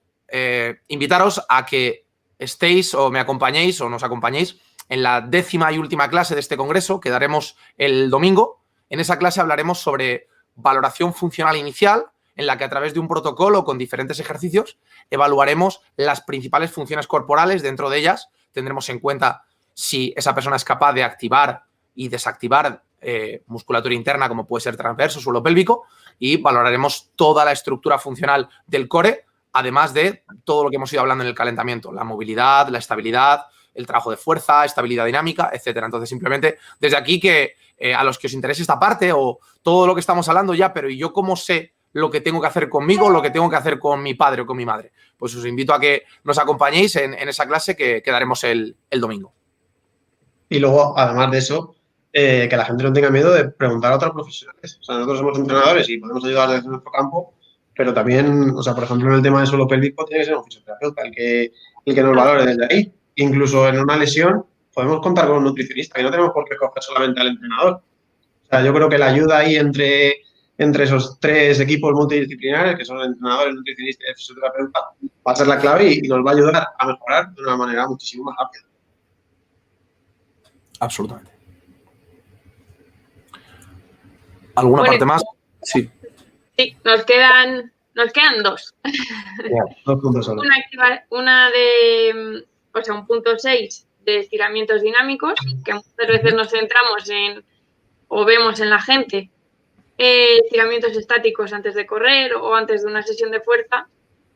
invitaros a que estéis o me acompañéis o nos acompañéis en la 10ª y última clase de este congreso que daremos el domingo. En esa clase hablaremos sobre valoración funcional inicial, en la que a través de un protocolo con diferentes ejercicios evaluaremos las principales funciones corporales. Dentro de ellas tendremos en cuenta si esa persona es capaz de activar y desactivar musculatura interna, como puede ser transverso, suelo pélvico, y valoraremos toda la estructura funcional del core, además de todo lo que hemos ido hablando en el calentamiento, la movilidad, la estabilidad, el trabajo de fuerza, estabilidad dinámica, etcétera. Entonces, simplemente desde aquí que a los que os interese esta parte o todo lo que estamos hablando ya, pero ¿y yo cómo sé lo que tengo que hacer conmigo, lo que tengo que hacer con mi padre o con mi madre? Pues os invito a que nos acompañéis en esa clase que daremos el domingo. Y luego, además de eso, que la gente no tenga miedo de preguntar a otros profesionales. O sea, nosotros somos entrenadores y podemos ayudar desde nuestro campo, pero también, o sea, por ejemplo, en el tema del suelo pélvico tiene que ser un fisioterapeuta el que nos valore desde ahí. Incluso en una lesión podemos contar con un nutricionista, que no tenemos por qué coger solamente al entrenador. O sea, yo creo que la ayuda ahí entre esos 3 equipos multidisciplinares, que son el entrenador, el nutricionista y el fisioterapeuta, va a ser la clave y nos va a ayudar a mejorar de una manera muchísimo más rápida. Absolutamente. ¿Alguna parte más? Sí. Sí, nos quedan 2. Yeah, 2 puntos solo. Una de, o sea, un punto 6 de estiramientos dinámicos, que muchas veces nos centramos en o vemos en la gente estiramientos estáticos antes de correr o antes de una sesión de fuerza.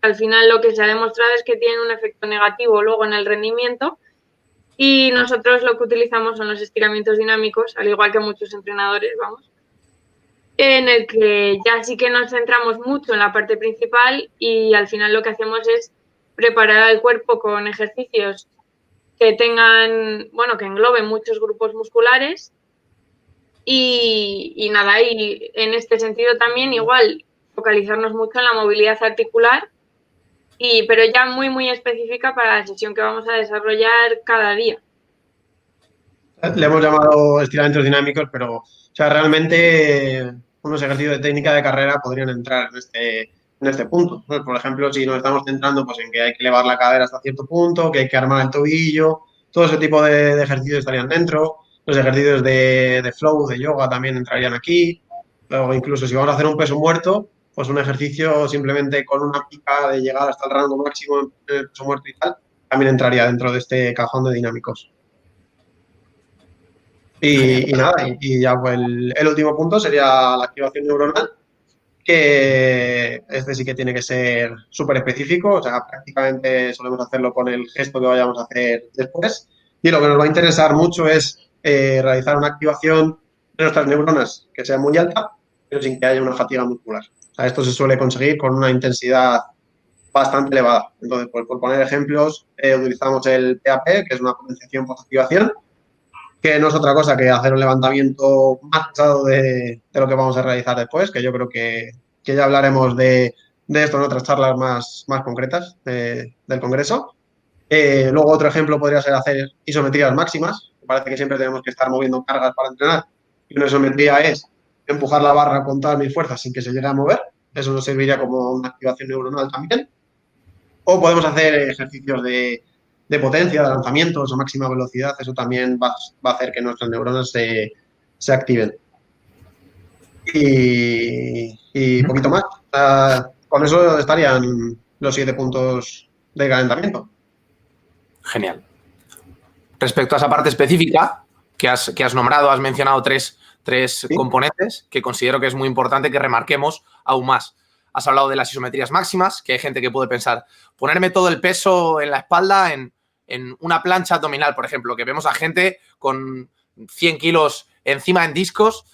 Al final lo que se ha demostrado es que tienen un efecto negativo luego en el rendimiento y nosotros lo que utilizamos son los estiramientos dinámicos, al igual que muchos entrenadores, vamos, en el que ya sí que nos centramos mucho en la parte principal y al final lo que hacemos es preparar al cuerpo con ejercicios que tengan, bueno, que engloben muchos grupos musculares y nada, y en este sentido también igual focalizarnos mucho en la movilidad articular, pero ya muy, muy específica para la sesión que vamos a desarrollar cada día. Le hemos llamado estiramientos dinámicos, pero o sea, realmente unos ejercicios de técnica de carrera podrían entrar en este punto. Por ejemplo, si nos estamos centrando pues, en que hay que elevar la cadera hasta cierto punto, que hay que armar el tobillo, todo ese tipo de ejercicios estarían dentro. Los ejercicios de flow, de yoga también entrarían aquí. Luego, incluso si vamos a hacer un peso muerto, pues un ejercicio simplemente con una pica de llegar hasta el rango máximo en el peso muerto y tal, también entraría dentro de este cajón de dinámicos. Y nada, y ya pues el último punto sería la activación neuronal, que este sí que tiene que ser súper específico, o sea, prácticamente solemos hacerlo con el gesto que vayamos a hacer después. Y lo que nos va a interesar mucho es realizar una activación de nuestras neuronas que sea muy alta, pero sin que haya una fatiga muscular. O sea, esto se suele conseguir con una intensidad bastante elevada. Entonces, pues, por poner ejemplos, utilizamos el PAP, que es una potenciación post-activación, que no es otra cosa que hacer un levantamiento más pesado de lo que vamos a realizar después, que yo creo que ya hablaremos de esto en otras charlas más concretas del Congreso. Luego otro ejemplo podría ser hacer isometrías máximas. Parece que siempre tenemos que estar moviendo cargas para entrenar. Y una isometría es empujar la barra con todas mis fuerzas sin que se llegue a mover. Eso nos serviría como una activación neuronal también. O podemos hacer ejercicios de potencia, de lanzamientos a máxima velocidad. Eso también va a hacer que nuestras neuronas se activen. Y poquito más. Con eso estarían los 7 puntos de calentamiento. Genial. Respecto a esa parte específica que has nombrado, has mencionado tres ¿Sí? componentes que considero que es muy importante que remarquemos aún más. Has hablado de las isometrías máximas, que hay gente que puede pensar, ponerme todo el peso en la espalda en una plancha abdominal, por ejemplo, que vemos a gente con 100 kilos encima en discos.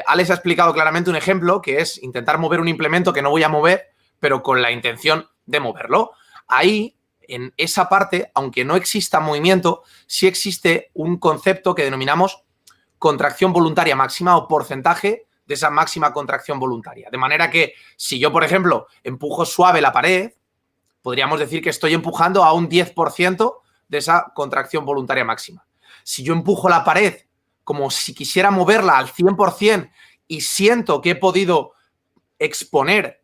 Alex ha explicado claramente un ejemplo que es intentar mover un implemento que no voy a mover, pero con la intención de moverlo. Ahí, en esa parte, aunque no exista movimiento, sí existe un concepto que denominamos contracción voluntaria máxima o porcentaje de esa máxima contracción voluntaria. De manera que si yo, por ejemplo, empujo suave la pared, podríamos decir que estoy empujando a un 10% de esa contracción voluntaria máxima. Si yo empujo la pared como si quisiera moverla al 100% y siento que he podido exponer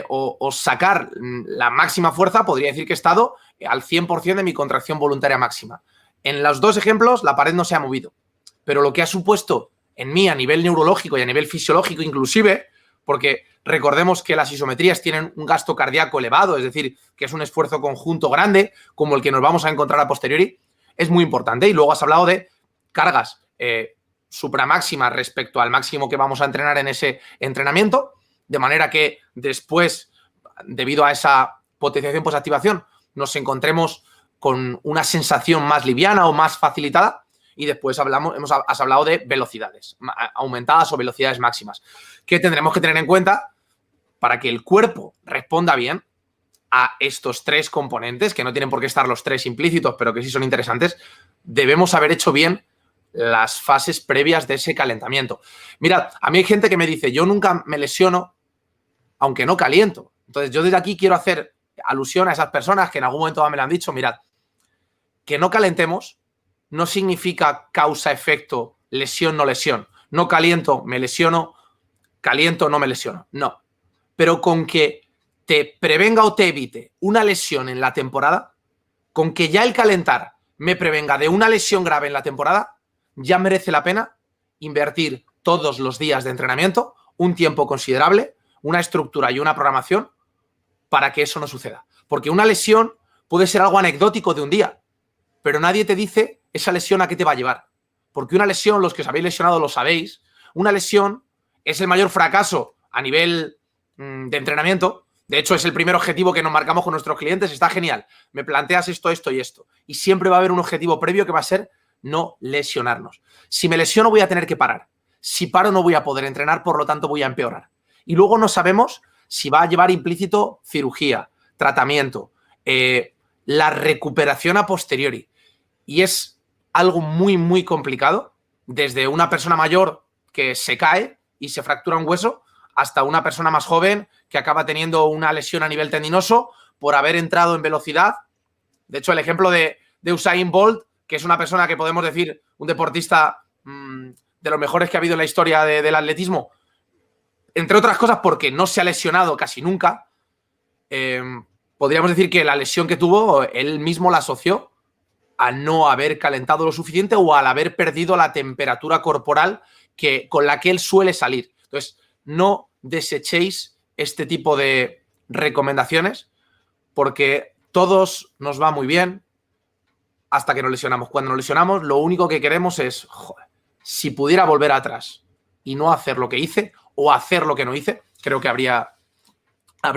o sacar la máxima fuerza, podría decir que he estado al 100% de mi contracción voluntaria máxima. En los dos ejemplos, la pared no se ha movido. Pero lo que ha supuesto en mí a nivel neurológico y a nivel fisiológico inclusive, porque recordemos que las isometrías tienen un gasto cardíaco elevado, es decir, que es un esfuerzo conjunto grande, como el que nos vamos a encontrar a posteriori, es muy importante. Y luego has hablado de cargas supramáximas respecto al máximo que vamos a entrenar en ese entrenamiento, de manera que después, debido a esa potenciación posactivación, nos encontremos con una sensación más liviana o más facilitada. Y después has hablado de velocidades aumentadas o velocidades máximas, que tendremos que tener en cuenta para que el cuerpo responda bien a estos tres componentes, que no tienen por qué estar los tres implícitos, pero que sí son interesantes. Debemos haber hecho bien las fases previas de ese calentamiento. Mirad, a mí hay gente que me dice, yo nunca me lesiono, aunque no caliento. Entonces, yo desde aquí quiero hacer alusión a esas personas que en algún momento me lo han dicho. Mirad, que no calentemos no significa causa-efecto, lesión, no lesión. No caliento, me lesiono, caliento, no me lesiono. No. Pero con que te prevenga o te evite una lesión en la temporada, con que ya el calentar me prevenga de una lesión grave en la temporada, ya merece la pena invertir todos los días de entrenamiento, un tiempo considerable, una estructura y una programación para que eso no suceda. Porque una lesión puede ser algo anecdótico de un día, pero nadie te dice esa lesión a qué te va a llevar. Porque una lesión, los que os habéis lesionado lo sabéis, una lesión es el mayor fracaso a nivel de entrenamiento. De hecho, es el primer objetivo que nos marcamos con nuestros clientes. Está genial. Me planteas esto, esto y esto. Y siempre va a haber un objetivo previo que va a ser no lesionarnos. Si me lesiono voy a tener que parar. Si paro no voy a poder entrenar, por lo tanto voy a empeorar. Y luego no sabemos si va a llevar implícito cirugía, tratamiento, la recuperación a posteriori. Y es algo muy, muy complicado, desde una persona mayor que se cae y se fractura un hueso hasta una persona más joven que acaba teniendo una lesión a nivel tendinoso por haber entrado en velocidad. De hecho, el ejemplo de Usain Bolt, que es una persona que podemos decir un deportista de los mejores que ha habido en la historia del atletismo, entre otras cosas porque no se ha lesionado casi nunca, podríamos decir que la lesión que tuvo, él mismo la asoció a no haber calentado lo suficiente o al haber perdido la temperatura corporal con la que él suele salir. Entonces, no desechéis este tipo de recomendaciones porque todos nos va muy bien hasta que nos lesionamos. Cuando nos lesionamos, lo único que queremos es, joder, si pudiera volver atrás y no hacer lo que hice o hacer lo que no hice, creo que habría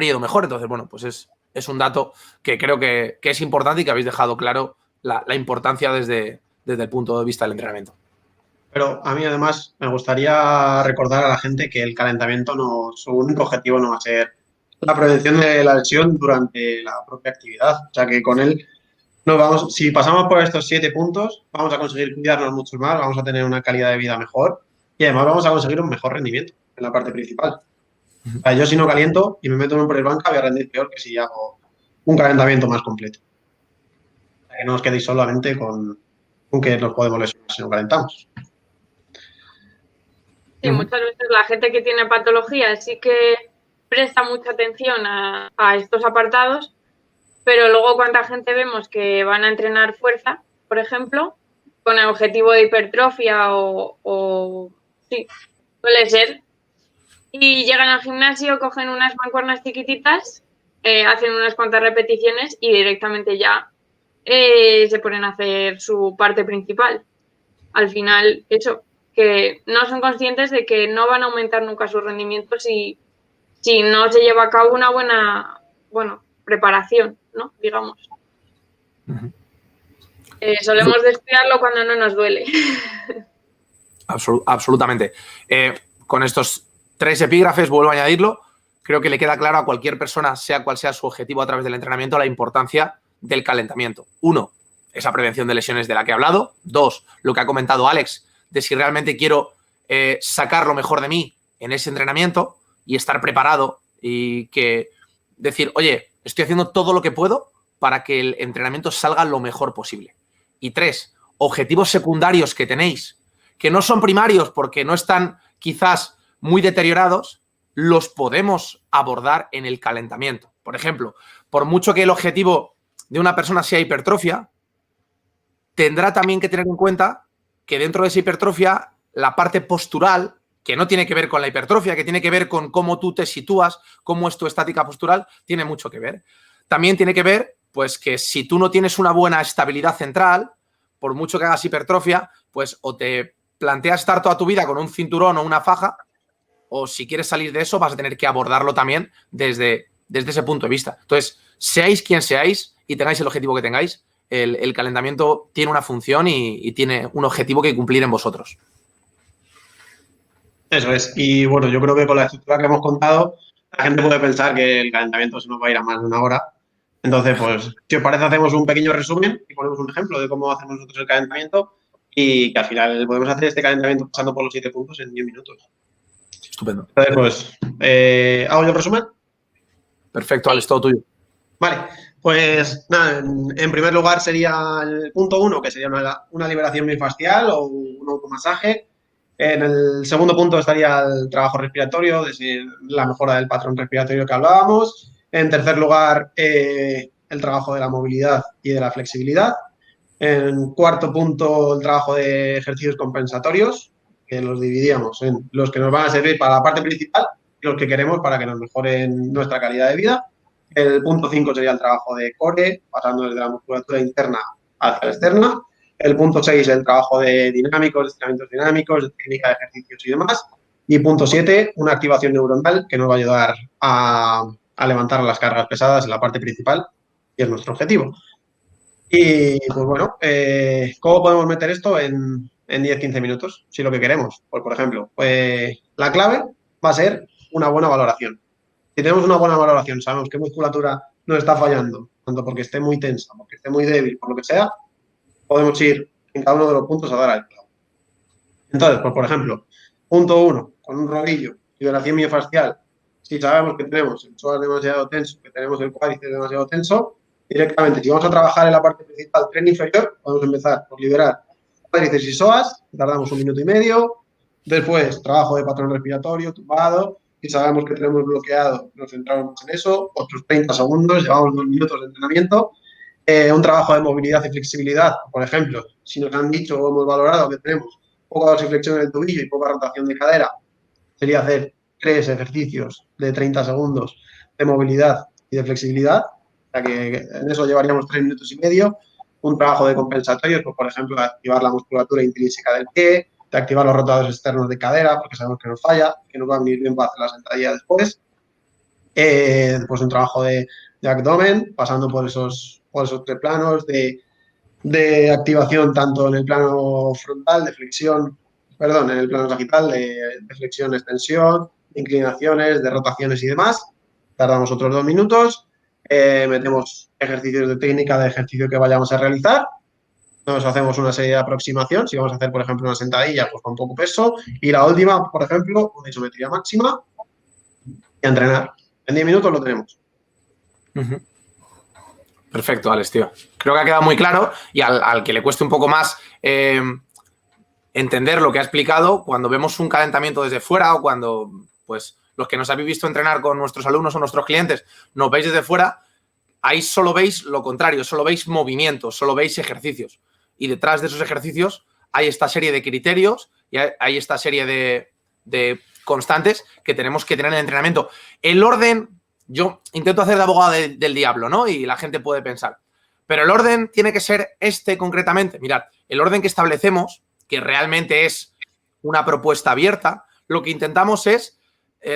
ido mejor. Entonces, bueno, pues es un dato que creo que es importante y que habéis dejado claro la importancia desde el punto de vista del entrenamiento. Pero a mí además me gustaría recordar a la gente que el calentamiento su único objetivo no va a ser la prevención de la lesión durante la propia actividad. O sea que con él nos vamos, si pasamos por estos 7 puntos, vamos a conseguir cuidarnos mucho más, vamos a tener una calidad de vida mejor y además vamos a conseguir un mejor rendimiento en la parte principal. O sea, yo si no caliento y me meto en un press banca voy a rendir peor que si hago un calentamiento más completo. O sea, que no os quedéis solamente con que nos podemos lesionar si no calentamos. Sí, muchas veces la gente que tiene patologías sí que presta mucha atención a estos apartados, pero luego cuánta gente vemos que van a entrenar fuerza, por ejemplo, con el objetivo de hipertrofia o sí, suele ser, y llegan al gimnasio, cogen unas mancuernas chiquititas, hacen unas cuantas repeticiones y directamente ya se ponen a hacer su parte principal. Al final, eso, que no son conscientes de que no van a aumentar nunca su rendimiento si no se lleva a cabo una buena, preparación, ¿no? Digamos. Solemos descuidarlo cuando no nos duele. Absolutamente. Con estos 3 epígrafes, vuelvo a añadirlo, creo que le queda claro a cualquier persona, sea cual sea su objetivo a través del entrenamiento, la importancia del calentamiento. 1, esa prevención de lesiones de la que he hablado. 2, lo que ha comentado Alex, de si realmente quiero sacar lo mejor de mí en ese entrenamiento y estar preparado y que decir, oye, estoy haciendo todo lo que puedo para que el entrenamiento salga lo mejor posible. Y 3, objetivos secundarios que tenéis, que no son primarios porque no están quizás muy deteriorados, los podemos abordar en el calentamiento. Por ejemplo, por mucho que el objetivo de una persona sea hipertrofia, tendrá también que tener en cuenta que dentro de esa hipertrofia, la parte postural, que no tiene que ver con la hipertrofia, que tiene que ver con cómo tú te sitúas, cómo es tu estática postural, tiene mucho que ver. También tiene que ver, pues, que si tú no tienes una buena estabilidad central, por mucho que hagas hipertrofia, pues o te planteas estar toda tu vida con un cinturón o una faja, o si quieres salir de eso vas a tener que abordarlo también desde ese punto de vista. Entonces, seáis quien seáis y tengáis el objetivo que tengáis, el calentamiento tiene una función y tiene un objetivo que cumplir en vosotros. Eso es. Y bueno, yo creo que con la estructura que hemos contado, la gente puede pensar que el calentamiento se nos va a ir a más de una hora. Entonces, pues, si os parece, hacemos un pequeño resumen y ponemos un ejemplo de cómo hacemos nosotros el calentamiento y que al final podemos hacer este calentamiento pasando por los 7 puntos en 10 minutos. Estupendo. Entonces, pues, ¿hago yo el resumen? Perfecto, Alex, todo tuyo. Vale, pues nada, en primer lugar sería el punto 1, que sería una liberación miofascial o un automasaje. En el segundo punto estaría el trabajo respiratorio, la mejora del patrón respiratorio que hablábamos. En tercer lugar, el trabajo de la movilidad y de la flexibilidad. En cuarto punto, el trabajo de ejercicios compensatorios, que los dividíamos en los que nos van a servir para la parte principal y los que queremos para que nos mejoren nuestra calidad de vida. El punto 5 sería el trabajo de core, pasando desde la musculatura interna hacia la externa. El punto 6, el trabajo de dinámicos, estiramientos dinámicos, de técnica de ejercicios y demás. Y punto 7, una activación neuronal que nos va a ayudar a levantar las cargas pesadas en la parte principal, que es nuestro objetivo. Y pues bueno, ¿cómo podemos meter esto en 10-15 minutos? Si lo que queremos. Pues por ejemplo, la clave va a ser una buena valoración. Si tenemos una buena valoración, sabemos qué musculatura nos está fallando, tanto porque esté muy tensa, porque esté muy débil, por lo que sea, podemos ir en cada uno de los puntos a dar al clavo. Entonces, pues por ejemplo, punto 1, con un rodillo, liberación miofascial. Si sabemos que tenemos el psoas demasiado tenso, que tenemos el cuádriceps demasiado tenso, directamente, si vamos a trabajar en la parte principal, tren inferior, podemos empezar por liberar cuádriceps y psoas, tardamos 1 minuto y medio. Después, trabajo de patrón respiratorio, tumbado. Si sabemos que tenemos bloqueado, nos centramos en eso. Otros 30 segundos, llevamos 2 minutos de entrenamiento. Un trabajo de movilidad y flexibilidad, por ejemplo, si nos han dicho o hemos valorado que tenemos poca dorsiflexión del tobillo y poca rotación de cadera, sería hacer 3 ejercicios de 30 segundos de movilidad y de flexibilidad, o sea que en eso llevaríamos 3 minutos y medio. Un trabajo de compensatorios, pues, por ejemplo, de activar la musculatura intrínseca del pie, de activar los rotadores externos de cadera, porque sabemos que nos falla, que nos va a venir bien para hacer la sentadilla después. Pues un trabajo de abdomen, pasando por esos 3 planos de activación tanto en el plano frontal, de flexión, perdón, en el plano sagital, de flexión, extensión, de inclinaciones, de rotaciones y demás. tardamos otros 2 minutos, metemos ejercicios de técnica de ejercicio que vayamos a realizar, nos hacemos una serie de aproximación, si vamos a hacer, por ejemplo, una sentadilla, pues con poco peso, y la última, por ejemplo, una isometría máxima y a entrenar. En 10 minutos lo tenemos. Perfecto, Alex, tío. Creo que ha quedado muy claro y al que le cueste un poco más entender lo que ha explicado, cuando vemos un calentamiento desde fuera o cuando, pues, los que nos habéis visto entrenar con nuestros alumnos o nuestros clientes nos veis desde fuera, ahí solo veis lo contrario, solo veis movimientos, solo veis ejercicios. Y detrás de esos ejercicios hay esta serie de criterios y hay esta serie de constantes que tenemos que tener en el entrenamiento. El orden, yo intento hacer de abogado del diablo, ¿no? Y la gente puede pensar. Pero el orden tiene que ser este concretamente. Mirad, el orden que establecemos, que realmente es una propuesta abierta, lo que intentamos es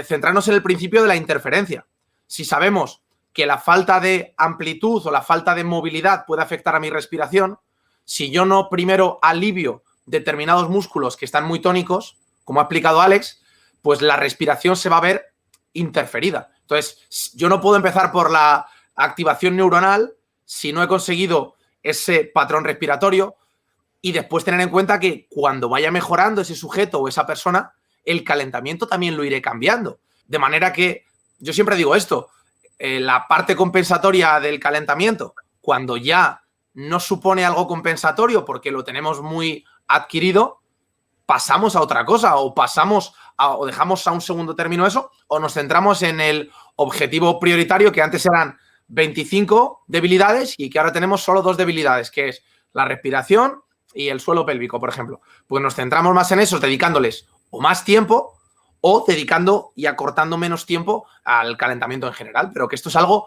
centrarnos en el principio de la interferencia. Si sabemos que la falta de amplitud o la falta de movilidad puede afectar a mi respiración, si yo no primero alivio determinados músculos que están muy tónicos, como ha explicado Alex, pues la respiración se va a ver interferida. Entonces, yo no puedo empezar por la activación neuronal si no he conseguido ese patrón respiratorio y después tener en cuenta que cuando vaya mejorando ese sujeto o esa persona, el calentamiento también lo iré cambiando. De manera que, yo siempre digo esto, la parte compensatoria del calentamiento, cuando ya no supone algo compensatorio porque lo tenemos muy adquirido, pasamos a otra cosa o o dejamos a un segundo término eso o nos centramos en el objetivo prioritario que antes eran 25 debilidades y que ahora tenemos solo 2 debilidades, que es la respiración y el suelo pélvico, por ejemplo. Pues nos centramos más en esos, dedicándoles o más tiempo o dedicando y acortando menos tiempo al calentamiento en general, pero que esto es algo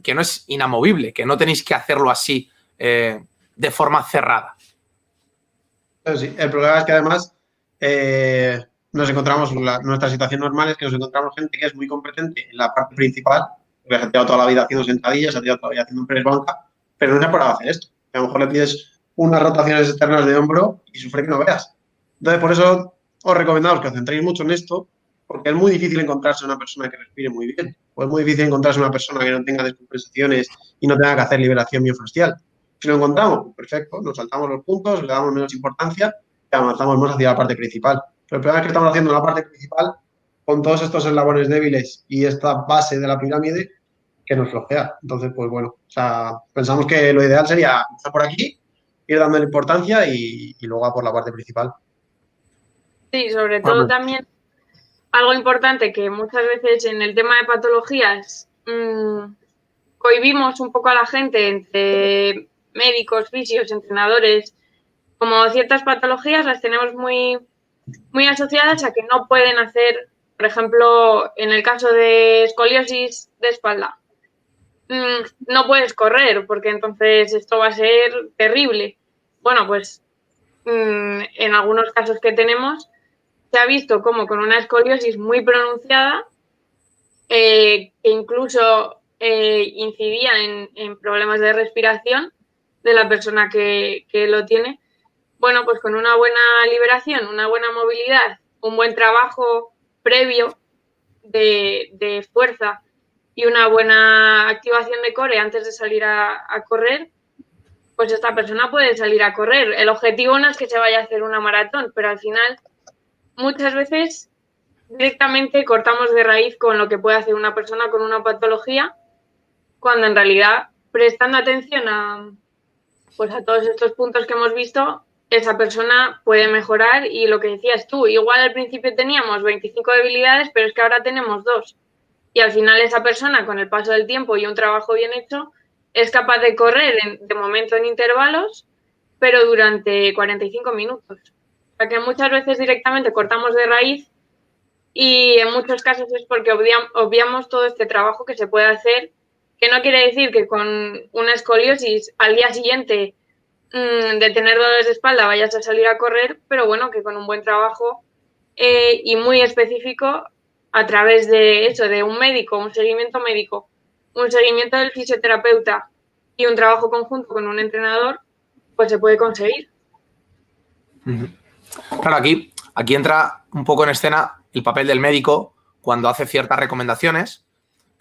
que no es inamovible, que no tenéis que hacerlo así de forma cerrada. Sí, el problema es que además nos encontramos, nuestra situación normal es que nos encontramos gente que es muy competente en la parte principal, porque se ha tirado toda la vida haciendo sentadillas, se ha tirado toda la vida haciendo press banca, pero no se ha parado a hacer esto. A lo mejor le pides unas rotaciones externas de hombro y sufre que no veas. Entonces, por eso os recomendamos que os centréis mucho en esto, porque es muy difícil encontrarse una persona que respire muy bien, o es muy difícil encontrarse una persona que no tenga descompensaciones y no tenga que hacer liberación miofascial. Si lo encontramos, pues perfecto, nos saltamos los puntos, le damos menos importancia y avanzamos más hacia la parte principal. Pero el problema es que estamos haciendo la parte principal con todos estos eslabones débiles y esta base de la pirámide que nos flojea. Entonces, pues bueno, o sea, pensamos que lo ideal sería empezar por aquí, ir dándole importancia y luego a por la parte principal. Sí, sobre todo también algo importante que muchas veces en el tema de patologías cohibimos un poco a la gente entre médicos, fisios, entrenadores, como ciertas patologías las tenemos muy, muy asociadas a que no pueden hacer, por ejemplo, en el caso de escoliosis de espalda, no puedes correr porque entonces esto va a ser terrible. Bueno, pues en algunos casos que tenemos se ha visto como con una escoliosis muy pronunciada que incluso incidía en problemas de respiración de la persona que lo tiene. Bueno, pues con una buena liberación, una buena movilidad, un buen trabajo previo de fuerza y una buena activación de core antes de salir a correr, pues esta persona puede salir a correr. El objetivo no es que se vaya a hacer una maratón, pero al final muchas veces directamente cortamos de raíz con lo que puede hacer una persona con una patología, cuando en realidad, prestando atención a todos estos puntos que hemos visto, esa persona puede mejorar y lo que decías tú, igual al principio teníamos 25 debilidades, pero es que ahora tenemos 2. Y al final esa persona, con el paso del tiempo y un trabajo bien hecho, es capaz de correr de momento en intervalos, pero durante 45 minutos. O sea que muchas veces directamente cortamos de raíz y en muchos casos es porque obviamos todo este trabajo que se puede hacer, que no quiere decir que con una escoliosis al día siguiente de tener dolores de espalda vayas a salir a correr, pero bueno, que con un buen trabajo y muy específico a través de eso, de un médico, un seguimiento médico, un seguimiento del fisioterapeuta y un trabajo conjunto con un entrenador, pues se puede conseguir. Claro, aquí entra un poco en escena el papel del médico cuando hace ciertas recomendaciones.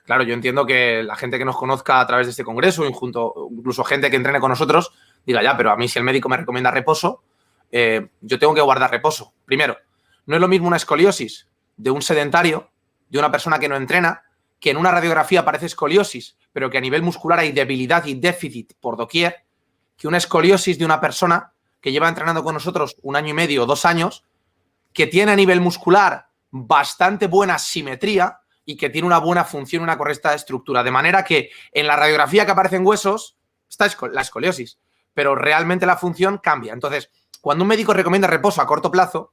Claro, yo entiendo que la gente que nos conozca a través de este congreso, incluso gente que entrene con nosotros, diga, ya, pero a mí si el médico me recomienda reposo, yo tengo que guardar reposo. Primero, no es lo mismo una escoliosis de un sedentario, de una persona que no entrena, que en una radiografía parece escoliosis, pero que a nivel muscular hay debilidad y déficit por doquier, que una escoliosis de una persona que lleva entrenando con nosotros 1 año y medio o 2 años, que tiene a nivel muscular bastante buena simetría y que tiene una buena función, una correcta estructura. De manera que en la radiografía que aparece en huesos está la escoliosis, pero realmente la función cambia. Entonces, cuando un médico recomienda reposo a corto plazo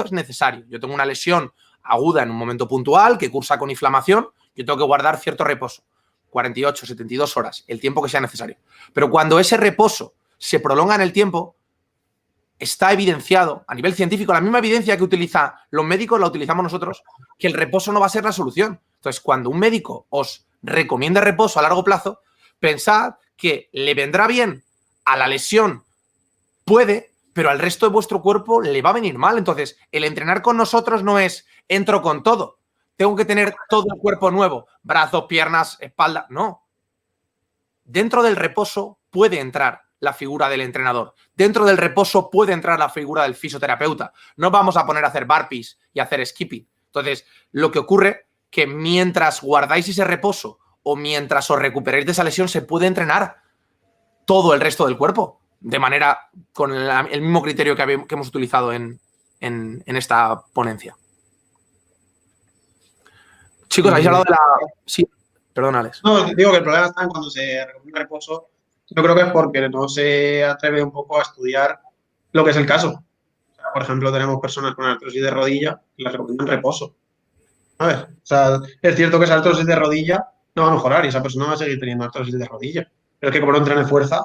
es necesario. Yo tengo una lesión aguda en un momento puntual que cursa con inflamación, yo tengo que guardar cierto reposo, 48, 72 horas, el tiempo que sea necesario. Pero cuando ese reposo se prolonga en el tiempo, está evidenciado a nivel científico, la misma evidencia que utilizan los médicos la utilizamos nosotros, que el reposo no va a ser la solución. Entonces, cuando un médico os recomienda reposo a largo plazo, pensad que le vendrá bien a la lesión, puede, pero al resto de vuestro cuerpo le va a venir mal. Entonces, el entrenar con nosotros no es entro con todo, tengo que tener todo el cuerpo nuevo, brazos, piernas, espalda, no. Dentro del reposo puede entrar la figura del entrenador. Dentro del reposo puede entrar la figura del fisioterapeuta. No vamos a poner a hacer burpees y a hacer skipping. Entonces, lo que ocurre que mientras guardáis ese reposo o mientras os recuperéis de esa lesión, se puede entrenar todo el resto del cuerpo de manera con el mismo criterio que hemos utilizado en esta ponencia. Chicos, habéis hablado de la... Sí, perdón, Alex. No, digo que el problema está en cuando se recomienda reposo. Yo creo que es porque no se atreve un poco a estudiar lo que es el caso. O sea, por ejemplo, tenemos personas con artrosis de rodilla que les recomiendan reposo. A ver, o sea, es cierto que esa artrosis de rodilla no va a mejorar y esa persona va a seguir teniendo artrosis de rodilla. Pero es que como no entrene fuerza,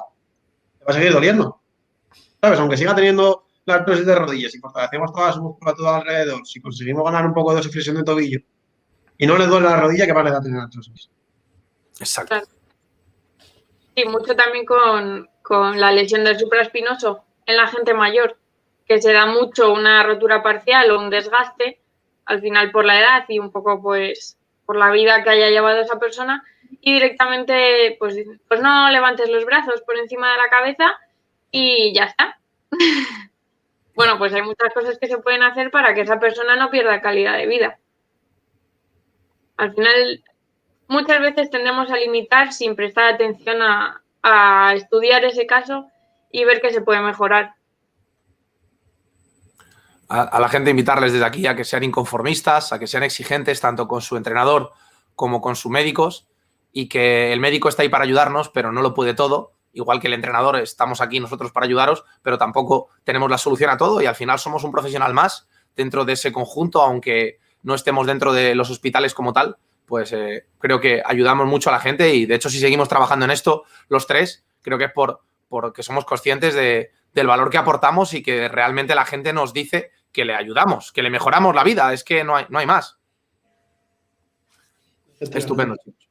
le va a seguir doliendo. ¿Sabes? Aunque siga teniendo la artrosis de rodilla, si fortalecemos toda su musculatura alrededor, si conseguimos ganar un poco de flexión de tobillo y no le duele la rodilla, ¿qué más le da tener artrosis? Exacto. Claro. Sí, mucho también con la lesión del supraespinoso en la gente mayor, que se da mucho una rotura parcial o un desgaste, al final por la edad y un poco pues por la vida que haya llevado esa persona, y directamente pues no levantes los brazos por encima de la cabeza y ya está. Bueno, pues hay muchas cosas que se pueden hacer para que esa persona no pierda calidad de vida. Al final, muchas veces tendemos a limitar sin prestar atención a estudiar ese caso y ver que se puede mejorar. A la gente invitarles desde aquí a que sean inconformistas, a que sean exigentes tanto con su entrenador como con sus médicos, y que el médico está ahí para ayudarnos, pero no lo puede todo. Igual que el entrenador, estamos aquí nosotros para ayudaros, pero tampoco tenemos la solución a todo y al final somos un profesional más dentro de ese conjunto, aunque no estemos dentro de los hospitales como tal, pues creo que ayudamos mucho a la gente y de hecho si seguimos trabajando en esto los tres, creo que es porque somos conscientes del valor que aportamos y que realmente la gente nos dice que le ayudamos, que le mejoramos la vida, es que no hay más. Estupendo, chicos.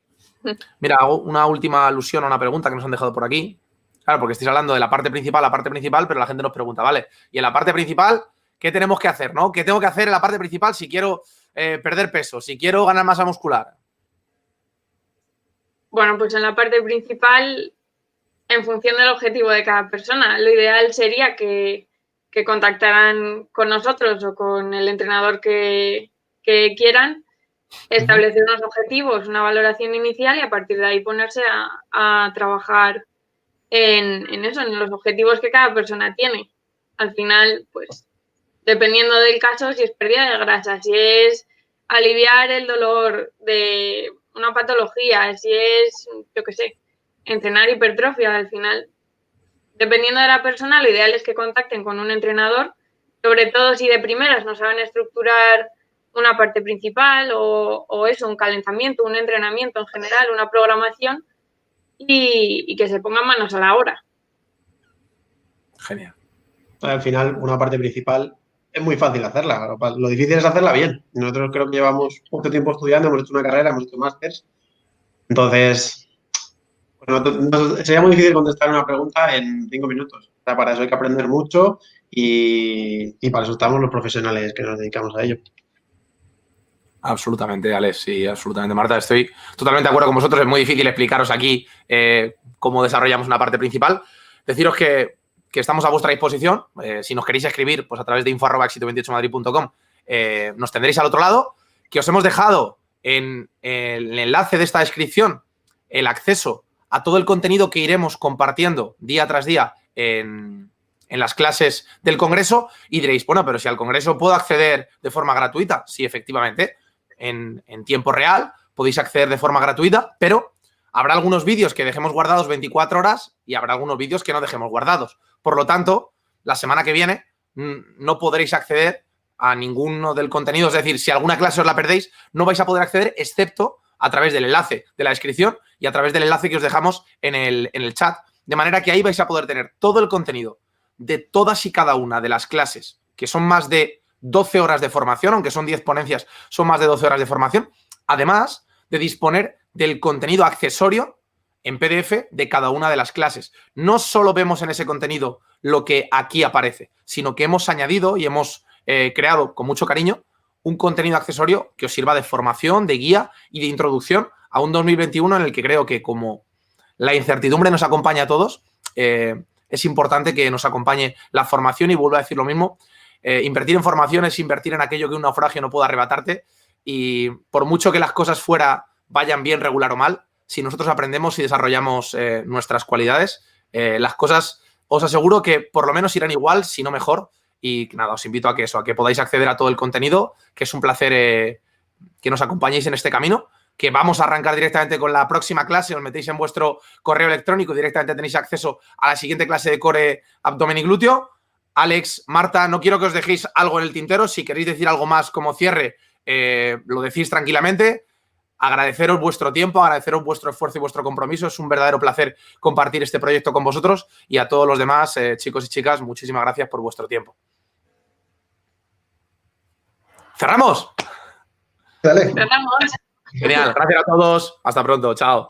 Mira, hago una última alusión a una pregunta que nos han dejado por aquí. Claro, porque estáis hablando de la parte principal, pero la gente nos pregunta, vale, y en la parte principal, ¿qué tenemos que hacer, no? ¿Qué tengo que hacer en la parte principal si quiero perder peso, si quiero ganar masa muscular? Bueno, pues en la parte principal, en función del objetivo de cada persona, lo ideal sería que contactaran con nosotros o con el entrenador que quieran, establecer unos objetivos, una valoración inicial y a partir de ahí ponerse a trabajar en eso, en los objetivos que cada persona tiene. Al final, pues, dependiendo del caso, si es pérdida de grasa, si es aliviar el dolor de una patología, si es, yo qué sé, entrenar hipertrofia, al final, dependiendo de la persona, lo ideal es que contacten con un entrenador, sobre todo si de primeras no saben estructurar una parte principal o eso, un calentamiento, un entrenamiento en general, una programación y que se pongan manos a la obra. Genial. Al final, una parte principal es muy fácil hacerla. Lo difícil es hacerla bien. Nosotros creo que llevamos poco tiempo estudiando, hemos hecho una carrera, hemos hecho másters. Entonces, pues sería muy difícil contestar una pregunta en 5 minutos. O sea, para eso hay que aprender mucho y para eso estamos los profesionales que nos dedicamos a ello. Absolutamente, Alex, sí, absolutamente. Marta, estoy totalmente de acuerdo con vosotros. Es muy difícil explicaros aquí cómo desarrollamos una parte principal. Deciros que estamos a vuestra disposición. Si nos queréis escribir, pues a través de info@exito28madrid.com nos tendréis al otro lado. Que os hemos dejado en el enlace de esta descripción el acceso a todo el contenido que iremos compartiendo día tras día en las clases del Congreso. Y diréis, bueno, pero si al Congreso puedo acceder de forma gratuita. Sí, efectivamente. En tiempo real, podéis acceder de forma gratuita, pero habrá algunos vídeos que dejemos guardados 24 horas y habrá algunos vídeos que no dejemos guardados. Por lo tanto, la semana que viene no podréis acceder a ninguno del contenido. Es decir, si alguna clase os la perdéis, no vais a poder acceder excepto a través del enlace de la descripción y a través del enlace que os dejamos en el chat. De manera que ahí vais a poder tener todo el contenido de todas y cada una de las clases, que son más de 12 horas de formación, aunque son 10 ponencias, son más de 12 horas de formación, además de disponer del contenido accesorio en PDF de cada una de las clases. No solo vemos en ese contenido lo que aquí aparece, sino que hemos añadido y hemos creado con mucho cariño un contenido accesorio que os sirva de formación, de guía y de introducción a un 2021 en el que creo que, como la incertidumbre nos acompaña a todos, es importante que nos acompañe la formación. Y vuelvo a decir lo mismo, invertir en formación es invertir en aquello que un naufragio no puede arrebatarte, y por mucho que las cosas fuera vayan bien, regular o mal, si nosotros aprendemos y desarrollamos nuestras cualidades, las cosas os aseguro que por lo menos irán igual, si no mejor. Y nada, os invito a que podáis acceder a todo el contenido, que es un placer que nos acompañéis en este camino, que vamos a arrancar directamente con la próxima clase. Os metéis en vuestro correo electrónico, directamente tenéis acceso a la siguiente clase de core, abdomen y glúteo. Alex, Marta, no quiero que os dejéis algo en el tintero. Si queréis decir algo más como cierre, lo decís tranquilamente. Agradeceros vuestro tiempo, agradeceros vuestro esfuerzo y vuestro compromiso. Es un verdadero placer compartir este proyecto con vosotros, y a todos los demás, chicos y chicas, muchísimas gracias por vuestro tiempo. ¿Cerramos? Dale. Cerramos. Genial, gracias a todos. Hasta pronto, chao.